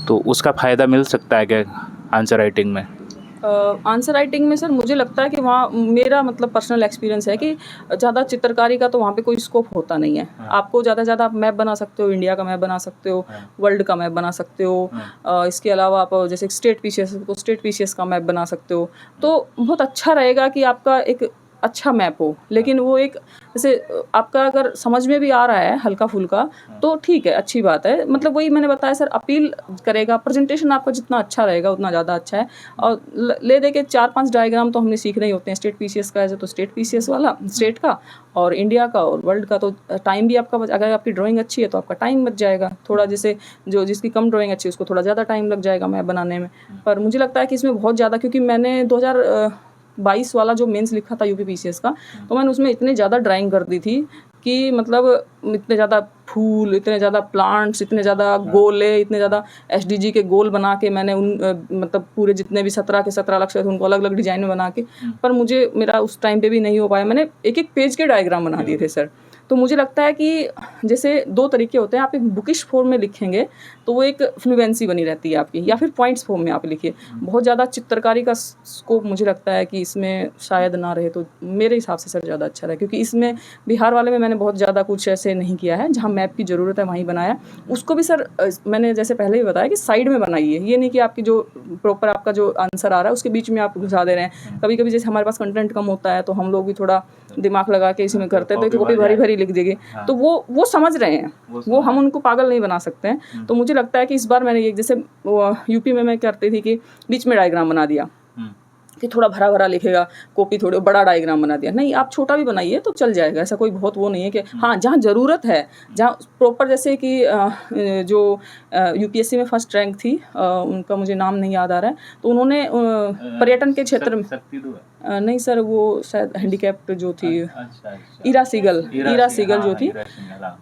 तो उसका फ़ायदा मिल सकता है क्या आंसर राइटिंग में? आंसर राइटिंग में सर मुझे लगता है कि वहाँ मेरा मतलब पर्सनल एक्सपीरियंस है कि ज़्यादा चित्रकारी का तो वहाँ पे कोई स्कोप होता नहीं है। आपको ज़्यादा से ज़्यादा आप मैप बना सकते हो, इंडिया का मैप बना सकते हो, वर्ल्ड का मैप बना सकते हो। इसके अलावा आप जैसे स्टेट पीसीएस का मैप बना सकते हो। तो बहुत अच्छा रहेगा कि आपका एक अच्छा मैप हो, लेकिन वो एक जैसे आपका अगर समझ में भी आ रहा है हल्का फुल्का तो ठीक है, अच्छी बात है। मतलब वही मैंने बताया सर, अपील करेगा, प्रेजेंटेशन आपका जितना अच्छा रहेगा उतना ज़्यादा अच्छा है। और ले दे के 4-5 डायग्राम तो हमने सीखने ही होते हैं। स्टेट पीसीएस का है तो स्टेट पीसीएस वाला स्टेट का, और इंडिया का और वर्ल्ड का। तो टाइम भी आपका अगर आपकी ड्राइंग अच्छी है तो आपका टाइम बच जाएगा थोड़ा। जैसे जिसकी कम ड्राइंग अच्छी है उसको थोड़ा ज़्यादा टाइम लग जाएगा मैप बनाने में। पर मुझे लगता है कि इसमें बहुत ज़्यादा, क्योंकि मैंने 2022 वाला जो मेंस लिखा था यूपी पीसीएस का, तो मैंने उसमें इतनी ज़्यादा ड्राइंग कर दी थी कि मतलब इतने ज़्यादा फूल, इतने ज़्यादा प्लांट्स, इतने ज़्यादा गोले, इतने ज़्यादा एसडीजी के गोल बना के मैंने मतलब पूरे जितने भी 17 के 17 लक्ष्य थे उनको अलग अलग डिज़ाइन में बना के, पर मेरा उस टाइम पे भी नहीं हो पाया। मैंने एक पेज के डायग्राम बना दिए थे सर। तो मुझे लगता है कि जैसे 2 तरीके होते हैं, आप एक बुकिश फॉर्म में लिखेंगे तो वो एक फ्लुएंसी बनी रहती है आपकी, या फिर पॉइंट्स फॉर्म में आप लिखिए। बहुत ज़्यादा चित्रकारी का स्कोप मुझे लगता है कि इसमें शायद ना रहे तो मेरे हिसाब से सर ज़्यादा अच्छा रहे, क्योंकि इसमें बिहार वाले में मैंने बहुत ज़्यादा कुछ ऐसे नहीं किया है। जहाँ मैप की ज़रूरत है वहीं बनाया। उसको भी सर मैंने जैसे पहले ही बताया कि साइड में बनाइए, ये नहीं कि आपकी जो प्रॉपर आपका जो आंसर आ रहा है उसके बीच में आप घुसा दे रहे हैं। कभी कभी जैसे हमारे पास कंटेंट कम होता है तो हम लोग भी थोड़ा दिमाग लगा के इसमें करते हैं, तो कॉपी भरी भरी लिख देंगे। तो वो समझ रहे हैं, वो हम उनको पागल नहीं बना सकते हैं। तो मुझे लगता है कि इस बार मैंने ये जैसे यूपी में मैं करती थी कि बीच में डायग्राम बना दिया कि थोड़ा भरा भरा लिखेगा, कॉपी थोड़ी बड़ा डायग्राम बना दिया। नहीं, आप छोटा भी बनाइए तो चल जाएगा, ऐसा कोई बहुत वो नहीं है कि हाँ, जहाँ ज़रूरत है, जहाँ प्रॉपर, जैसे कि जो यूपीएससी में फर्स्ट रैंक थी, उनका मुझे नाम नहीं याद आ रहा है, तो उन्होंने पर्यटन के क्षेत्र में नहीं सर, वो शायद हैंडीकैप्ड जो थी, ईरा सीगल जो थी,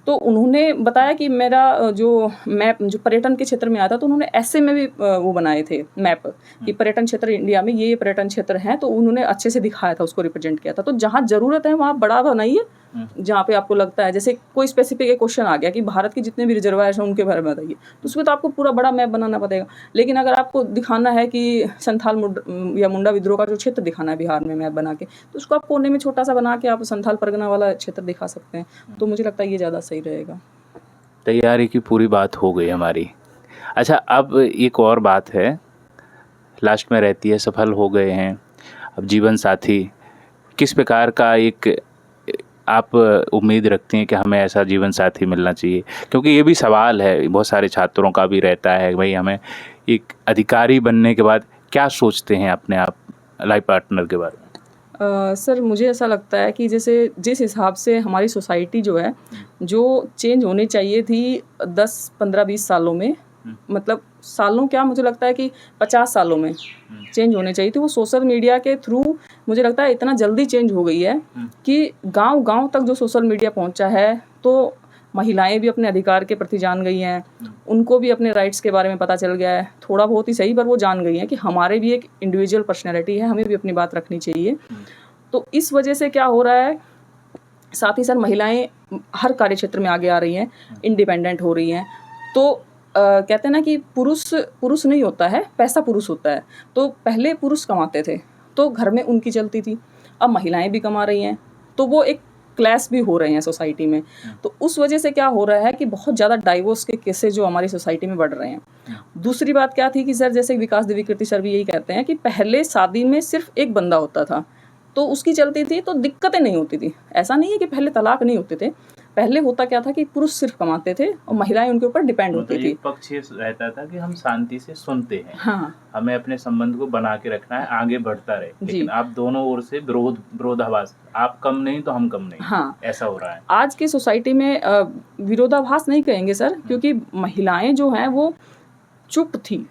तो उन्होंने बताया कि मेरा जो मैप जो पर्यटन के क्षेत्र में आया था, तो उन्होंने ऐसे में भी वो बनाए थे मैप कि पर्यटन क्षेत्र इंडिया में ये पर्यटन क्षेत्र हैं, तो उन्होंने अच्छे से दिखाया था, उसको रिप्रेजेंट किया था। तो जहाँ ज़रूरत है वहाँ बड़ा बनाइए, जहाँ पे आपको लगता है जैसे कोई स्पेसिफिक एक क्वेश्चन आ गया कि भारत के जितने भी रिजर्वायर्स हैं उनके बारे में बताइए, तो उसमें तो आपको पूरा बड़ा मैप बनाना पड़ेगा। लेकिन अगर आपको दिखाना है कि संथाल या मुंडा विद्रोह का जो क्षेत्र दिखाना है बिहार में मैप बना के, तो उसको आप कोने में छोटा सा बना के आप संथाल परगना वाला क्षेत्र दिखा सकते हैं। तो मुझे लगता है ये ज़्यादा सही रहेगा। तैयारी की पूरी बात हो गई हमारी। अच्छा, अब एक और बात है, लास्ट में रहती है, सफल हो गए हैं, अब जीवन साथी किस प्रकार का एक आप उम्मीद रखते हैं कि हमें ऐसा जीवन साथी मिलना चाहिए? क्योंकि ये भी सवाल है, बहुत सारे छात्रों का भी रहता है, भाई हमें एक अधिकारी बनने के बाद क्या सोचते हैं अपने आप लाइफ पार्टनर के बारे में? सर मुझे ऐसा लगता है कि जैसे जिस हिसाब से हमारी सोसाइटी जो है, जो चेंज होनी चाहिए थी 10, 15, 20 सालों में, मतलब सालों क्या, मुझे लगता है कि 50 सालों में चेंज होने चाहिए थी, वो सोशल मीडिया के थ्रू मुझे लगता है इतना जल्दी चेंज हो गई है कि गांव-गांव तक जो सोशल मीडिया पहुंचा है, तो महिलाएं भी अपने अधिकार के प्रति जान गई हैं, उनको भी अपने राइट्स के बारे में पता चल गया है, थोड़ा बहुत ही सही, पर वो जान गई हैं कि हमारे भी एक इंडिविजुअल पर्सनैलिटी है, हमें भी अपनी बात रखनी चाहिए। तो इस वजह से क्या हो रहा है, साथ ही साथ महिलाएं हर कार्य क्षेत्र में आगे आ रही हैं, इंडिपेंडेंट हो रही हैं। तो कहते हैं ना कि पुरुष नहीं होता है, पैसा पुरुष होता है। तो पहले पुरुष कमाते थे तो घर में उनकी चलती थी, अब महिलाएं भी कमा रही हैं, तो वो एक क्लैश भी हो रहे हैं सोसाइटी में। तो उस वजह से क्या हो रहा है कि बहुत ज़्यादा डाइवोर्स के केसेस जो हमारी सोसाइटी में बढ़ रहे हैं। दूसरी बात क्या थी कि सर, जैसे विकास दिव्यकीर्ति सर भी यही कहते हैं कि पहले शादी में सिर्फ एक बंदा होता था तो उसकी चलती थी, तो दिक्कतें नहीं होती थी। ऐसा नहीं है कि पहले तलाक नहीं होते थे, पहले होता क्या था कि पुरुष सिर्फ कमाते थे और महिलाएं उनके ऊपर डिपेंड होती मतलब थी। एक पक्ष ये रहता था कि हम शांति से सुनते हैं, हाँ हमें अपने संबंध को बना के रखना है, आगे बढ़ता रहे, जी। लेकिन आप दोनों ओर से विरोधाभास, आप कम नहीं तो हम कम नहीं, हाँ, ऐसा हो रहा है। आज की सोसाइटी में विरोधाभास नहीं कहेंगे सर, क्योंकि महिलाएं जो हैं वो चुप थी।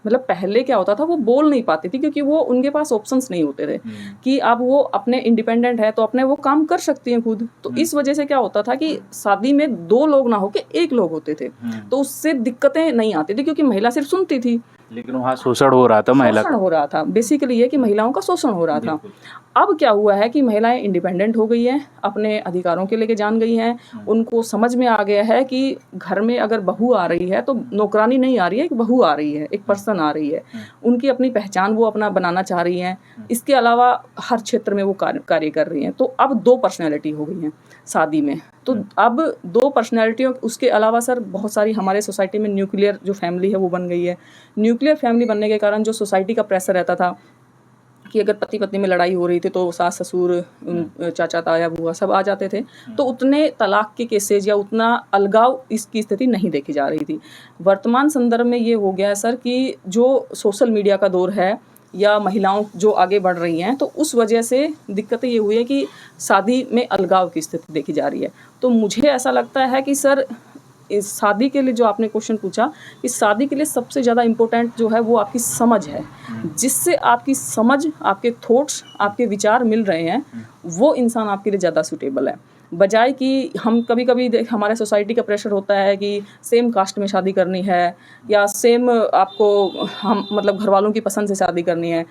मतलब पहले क्या होता था, वो बोल नहीं पाती थी क्योंकि वो उनके पास ऑप्शंस नहीं होते थे कि अब वो अपने इंडिपेंडेंट है तो अपने वो काम कर सकती हैं खुद। तो इस वजह से क्या होता था कि शादी में 2 लोग ना होके 1 लोग होते थे, तो उससे दिक्कतें नहीं आती थी क्योंकि महिला सिर्फ सुनती थी। लेकिन वहाँ शोषण हो रहा था महिला शोषण का। हो रहा था, बेसिकली ये कि महिलाओं का शोषण हो रहा था। बिल्कुल। अब क्या हुआ है कि महिलाएं इंडिपेंडेंट हो गई हैं, अपने अधिकारों के लेके जान गई हैं, उनको समझ में आ गया है कि घर में अगर बहू आ रही है तो नौकरानी नहीं आ रही है, एक बहू आ रही है, एक पर्सन आ रही है। उनकी अपनी पहचान वो अपना बनाना चाह रही हैं। इसके अलावा हर क्षेत्र में वो कार्य कर रही हैं। तो अब 2 पर्सनैलिटी हो गई हैं शादी में। तो अब 2 पर्सनैलिटियों, उसके अलावा सर बहुत सारी हमारे सोसाइटी में न्यूक्लियर जो फैमिली है वो बन गई है। न्यूक्लियर फैमिली बनने के कारण जो सोसाइटी का प्रेशर रहता था कि अगर पति पत्नी में लड़ाई हो रही थी तो सास ससुर, चाचा ताया बुआ सब आ जाते थे, तो उतने तलाक के केसेज या उतना अलगाव इसकी स्थिति नहीं देखी जा रही थी। वर्तमान संदर्भ में ये हो गया है सर कि जो सोशल मीडिया का दौर है या महिलाओं जो आगे बढ़ रही हैं, तो उस वजह से दिक्कतें ये हुई है कि शादी में अलगाव की स्थिति देखी जा रही है। तो मुझे ऐसा लगता है कि सर इस शादी के लिए जो आपने क्वेश्चन पूछा, इस शादी के लिए सबसे ज़्यादा इम्पोर्टेंट जो है वो आपकी समझ है। जिससे आपकी समझ, आपके थॉट्स, आपके विचार मिल रहे हैं, वो इंसान आपके लिए ज़्यादा सूटेबल है। बजाय कि हम कभी-कभी हमारे सोसाइटी का प्रेशर होता है कि सेम कास्ट में शादी करनी है या सेम आपको हम मतलब घरवालों की पसंद से शादी करनी है।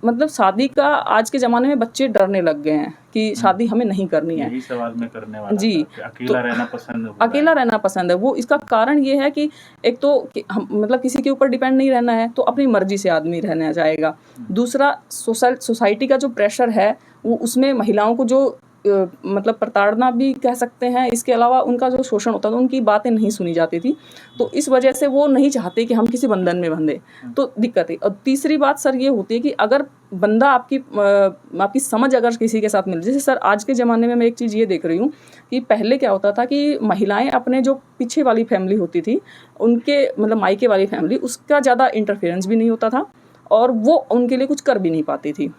मतलब शादी का आज के ज़माने में बच्चे डरने लग गए हैं कि शादी हमें नहीं करनी है। यही सवाल मैं करने वाला जी, था कि अकेला रहना पसंद हो रहा है। अकेला रहना पसंद है। वो इसका कारण ये है कि एक तो कि हम मतलब किसी के ऊपर डिपेंड नहीं रहना है, तो अपनी मर्ज़ी से आदमी रहना चाहेगा। दूसरा सोसाइटी का जो प्रेशर है, वो उसमें महिलाओं को जो मतलब प्रताड़ना भी कह सकते हैं, इसके अलावा उनका जो शोषण होता था, उनकी बातें नहीं सुनी जाती थी। तो इस वजह से वो नहीं चाहते कि हम किसी बंधन में बंधे, तो दिक्कत है। और तीसरी बात सर ये होती है कि अगर बंदा आपकी समझ अगर किसी के साथ मिल, जैसे सर आज के ज़माने में मैं एक चीज़ ये देख रही हूँ कि पहले क्या होता था कि महिलाएं अपने जो पीछे वाली फैमिली होती थी, उनके मतलब मायके वाली फैमिली, उसका ज़्यादा इंटरफेरेंस भी नहीं होता था और वो उनके लिए कुछ कर भी नहीं पाती थी।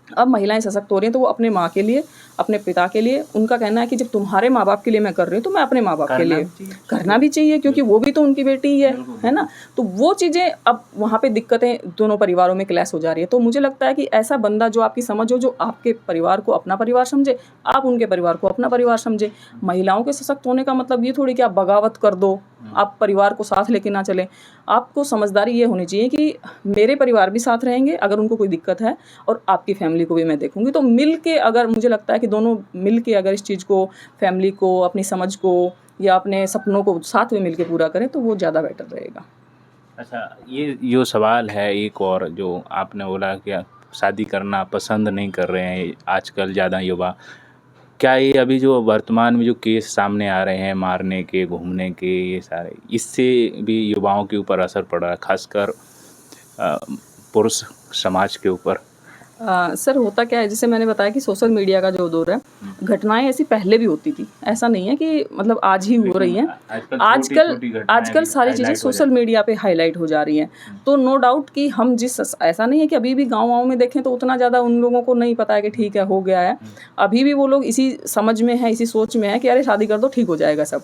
अब महिलाएं सशक्त हो रही हैं तो वो अपने माँ के लिए, अपने पिता के लिए, उनका कहना है कि जब तुम्हारे माँ बाप के लिए मैं कर रही हूँ तो मैं अपने माँ बाप के लिए करना भी चाहिए, क्योंकि वो भी तो उनकी बेटी ही है ना। तो वो चीज़ें अब वहाँ पे दिक्कतें दोनों परिवारों में क्लैश हो जा रही है। तो मुझे लगता है कि ऐसा बंदा जो आपकी समझ हो, जो आपके परिवार को अपना परिवार समझे, आप उनके परिवार को अपना परिवार समझे। महिलाओं के सशक्त होने का मतलब ये थोड़ी कि आप बगावत कर दो, आप परिवार को साथ लेके ना चलें। आपको समझदारी ये होनी चाहिए कि मेरे परिवार भी साथ रहेंगे अगर उनको कोई दिक्कत है, और आपकी फैमिली को भी मैं देखूंगी। तो मिल के, अगर मुझे लगता है कि दोनों मिल के अगर इस चीज़ को, फैमिली को, अपनी समझ को या अपने सपनों को साथ में मिल के पूरा करें तो वो ज़्यादा बेटर रहेगा। अच्छा, ये जो सवाल है एक और, जो आपने बोला कि शादी करना पसंद नहीं कर रहे हैं आजकल ज़्यादा युवा, क्या ये अभी जो वर्तमान में जो केस सामने आ रहे हैं मारने के, घूमने के, ये सारे, इससे भी युवाओं के ऊपर असर पड़ रहा है, खासकर पुरुष समाज के ऊपर? सर होता क्या है, जैसे मैंने बताया कि सोशल मीडिया का जो दौर है, घटनाएं ऐसी पहले भी होती थी, ऐसा नहीं है कि मतलब आज ही हो रही हैं। आजकल सारी चीज़ें सोशल मीडिया पे हाईलाइट हो जा रही हैं। तो नो डाउट कि हम ऐसा नहीं है कि अभी भी गाँव में देखें तो उतना ज़्यादा उन लोगों को नहीं पता है कि ठीक है हो गया है। अभी भी वो लोग इसी समझ में है, इसी सोच में है कि अरे शादी कर दो ठीक हो जाएगा सब।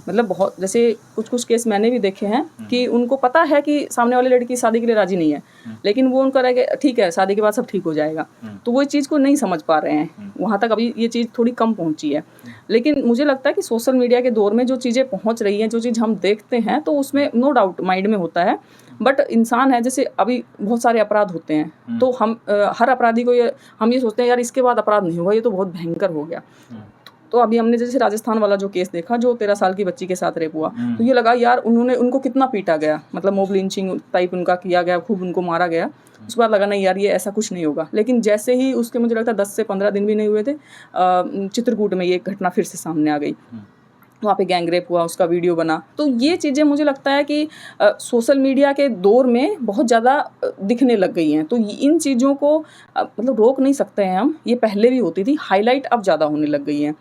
मतलब बहुत, जैसे कुछ केस मैंने भी देखे हैं कि उनको पता है कि सामने वाली लड़की शादी के लिए राजी नहीं है, लेकिन वो उनका रहेगा ठीक है शादी के बाद सब ठीक हो जाएगा। तो वो इस चीज़ को नहीं समझ पा रहे हैं, वहाँ तक अभी ये चीज़ थोड़ी कम पहुँची है। लेकिन मुझे लगता है कि सोशल मीडिया के दौर में जो चीज़ें पहुँच रही हैं, जो चीज़ हम देखते हैं, तो उसमें नो डाउट माइंड में होता है। बट इंसान है, जैसे अभी बहुत सारे अपराध होते हैं, तो हम हर अपराधी को हम ये सोचते हैं यार इसके बाद अपराध नहीं होगा, ये तो बहुत भयंकर हो गया। तो अभी हमने जैसे राजस्थान वाला जो केस देखा, जो 13 साल की बच्ची के साथ रेप हुआ, तो ये लगा यार उनको कितना पीटा गया, मतलब मॉब लिंचिंग टाइप उनका किया गया, खूब उनको मारा गया। उसके बाद लगा नहीं यार ये ऐसा कुछ नहीं होगा। लेकिन जैसे ही उसके मुझे लगता है 10 से 15 दिन भी नहीं हुए थे, चित्रकूट में ये घटना फिर से सामने आ गई। वहाँ पे गैंग रेप हुआ, उसका वीडियो बना। तो ये चीज़ें मुझे लगता है कि सोशल मीडिया के दौर में बहुत ज़्यादा दिखने लग गई हैं। तो इन चीज़ों को मतलब रोक नहीं सकते हैं हम, ये पहले भी होती थी, हाईलाइट अब ज़्यादा होने लग गई हैं।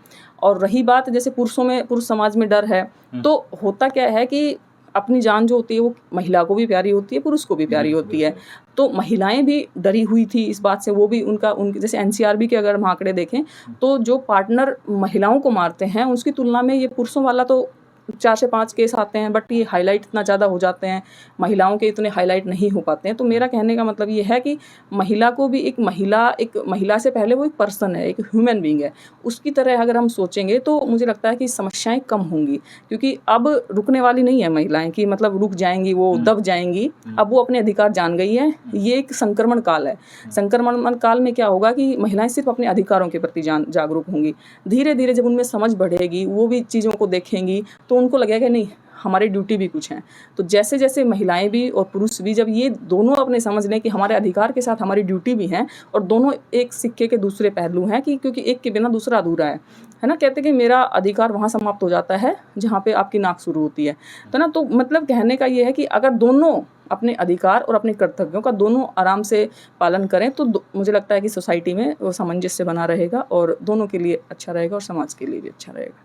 और रही बात जैसे पुरुष समाज में डर है, तो होता क्या है कि अपनी जान जो होती है वो महिला को भी प्यारी होती है, पुरुष को भी प्यारी होती है। तो महिलाएं भी डरी हुई थी इस बात से, वो भी उनके जैसे एनसीआरबी के अगर हम आंकड़े देखें तो जो पार्टनर महिलाओं को मारते हैं उसकी तुलना में ये पुरुषों वाला तो 4 से 5 केस आते हैं, बट ये हाईलाइट इतना ज़्यादा हो जाते हैं, महिलाओं के इतने हाईलाइट नहीं हो पाते हैं। तो मेरा कहने का मतलब ये है कि महिला को भी एक महिला से पहले वो एक पर्सन है, एक ह्यूमन बीइंग है, उसकी तरह अगर हम सोचेंगे तो मुझे लगता है कि समस्याएं कम होंगी, क्योंकि अब रुकने वाली नहीं है महिलाएं कि मतलब रुक जाएंगी, वो दब जाएंगी। अब वो अपने अधिकार जान गई है। ये एक संक्रमण काल है। संक्रमण काल में क्या होगा कि महिलाएं सिर्फ अपने अधिकारों के प्रति जागरूक होंगी। धीरे धीरे जब उनमें समझ बढ़ेगी, वो भी चीज़ों को देखेंगी, तो उनको लगेगा नहीं हमारी ड्यूटी भी कुछ है। तो जैसे जैसे महिलाएं भी और पुरुष भी जब ये दोनों अपने समझ लें कि हमारे अधिकार के साथ हमारी ड्यूटी भी है, और दोनों एक सिक्के के दूसरे पहलू हैं, कि क्योंकि एक के बिना दूसरा अधूरा है ना। कहते हैं कि मेरा अधिकार वहाँ समाप्त हो जाता है जहाँ पे आपकी नाक शुरू होती है। तो ना, तो मतलब कहने का ये है कि अगर दोनों अपने अधिकार और अपने कर्तव्यों का दोनों आराम से पालन करें तो मुझे लगता है कि सोसाइटी में वो सामंजस्य बना रहेगा और दोनों के लिए अच्छा रहेगा और समाज के लिए भी अच्छा रहेगा।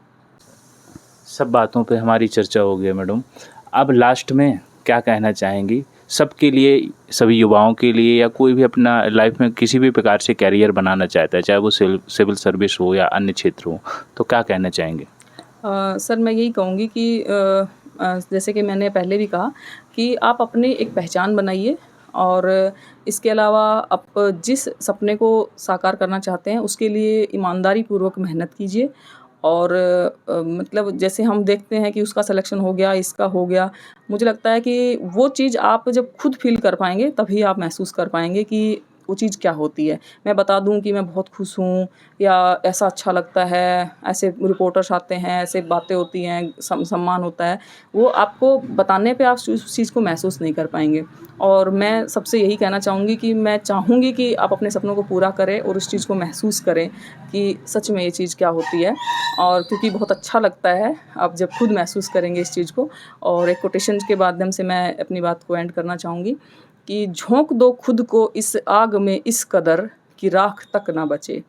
सब बातों पे हमारी चर्चा हो गई मैडम। अब लास्ट में क्या कहना चाहेंगी सबके लिए, सभी युवाओं के लिए, या कोई भी अपना लाइफ में किसी भी प्रकार से कैरियर बनाना चाहता है, चाहे वो सिविल सर्विस हो या अन्य क्षेत्र हो, तो क्या कहना चाहेंगे? सर मैं यही कहूँगी कि जैसे कि मैंने पहले भी कहा कि आप अपनी एक पहचान बनाइए, और इसके अलावा आप जिस सपने को साकार करना चाहते हैं उसके लिए ईमानदारी पूर्वक मेहनत कीजिए। और मतलब जैसे हम देखते हैं कि उसका सिलेक्शन हो गया, इसका हो गया, मुझे लगता है कि वो चीज़ आप जब खुद फील कर पाएंगे तभी आप महसूस कर पाएंगे कि वो चीज़ क्या होती है। मैं बता दूं कि मैं बहुत खुश हूँ या ऐसा अच्छा लगता है, ऐसे रिपोर्टर्स आते हैं, ऐसे बातें होती हैं, सम्मान होता है, वो आपको बताने पे आप उस चीज़ को महसूस नहीं कर पाएंगे। और मैं सबसे यही कहना चाहूँगी कि मैं चाहूँगी कि आप अपने सपनों को पूरा करें और उस चीज़ को महसूस करें कि सच में ये चीज़ क्या होती है, और क्योंकि बहुत अच्छा लगता है आप जब खुद महसूस करेंगे इस चीज़ को। और एक कोटेशन के माध्यम से मैं अपनी बात को एंड करना चाहूँगी कि झोंक दो खुद को इस आग में इस कदर कि राख तक ना बचे,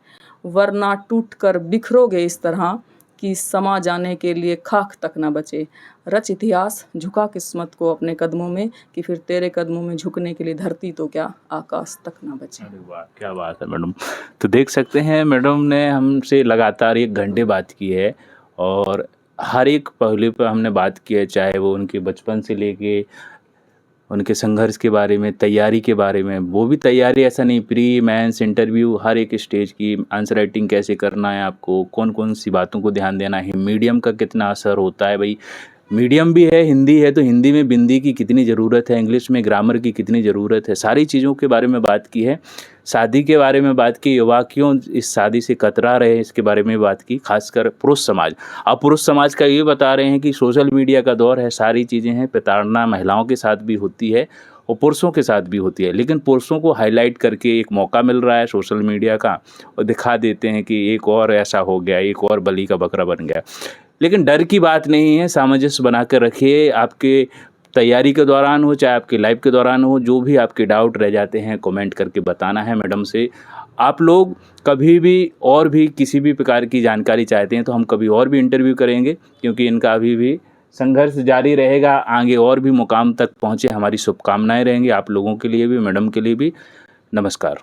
वरना टूट कर बिखरोगे इस तरह कि समा जाने के लिए खाक तक ना बचे। रच इतिहास झुका किस्मत को अपने कदमों में कि फिर तेरे कदमों में झुकने के लिए धरती तो क्या आकाश तक ना बचे। अरे वाह, क्या बात है मैडम। तो देख सकते हैं मैडम ने हमसे लगातार 1 घंटे बात की है, और हर एक पहलू पर हमने बात की है, चाहे वो उनके बचपन से लेके उनके संघर्ष के बारे में, तैयारी के बारे में, वो भी तैयारी ऐसा नहीं, प्री मेंस इंटरव्यू, हर एक स्टेज की आंसर राइटिंग कैसे करना है आपको, कौन कौन सी बातों को ध्यान देना है, मीडियम का कितना असर होता है। भाई मीडियम भी है, हिंदी है, तो हिंदी में बिंदी की कितनी ज़रूरत है, इंग्लिश में ग्रामर की कितनी ज़रूरत है, सारी चीज़ों के बारे में बात की है। शादी के बारे में बात की, युवा क्यों इस शादी से कतरा रहे हैं इसके बारे में बात की, खासकर पुरुष समाज। अब पुरुष समाज का ये बता रहे हैं कि सोशल मीडिया का दौर है, सारी चीज़ें हैं, प्रताड़ना महिलाओं के साथ भी होती है और पुरुषों के साथ भी होती है, लेकिन पुरुषों को हाईलाइट करके एक मौका मिल रहा है सोशल मीडिया का, और दिखा देते हैं कि एक और ऐसा हो गया, एक और बलि का बकरा बन गया। लेकिन डर की बात नहीं है, सामंजस्य बना कर रखिए। आपके तैयारी के दौरान हो, चाहे आपकी लाइफ के दौरान हो, जो भी आपके डाउट रह जाते हैं कमेंट करके बताना है मैडम से। आप लोग कभी भी और भी किसी भी प्रकार की जानकारी चाहते हैं तो हम कभी और भी इंटरव्यू करेंगे, क्योंकि इनका अभी भी संघर्ष जारी रहेगा, आगे और भी मुकाम तक पहुँचे, हमारी शुभकामनाएं रहेंगी आप लोगों के लिए भी, मैडम के लिए भी। नमस्कार।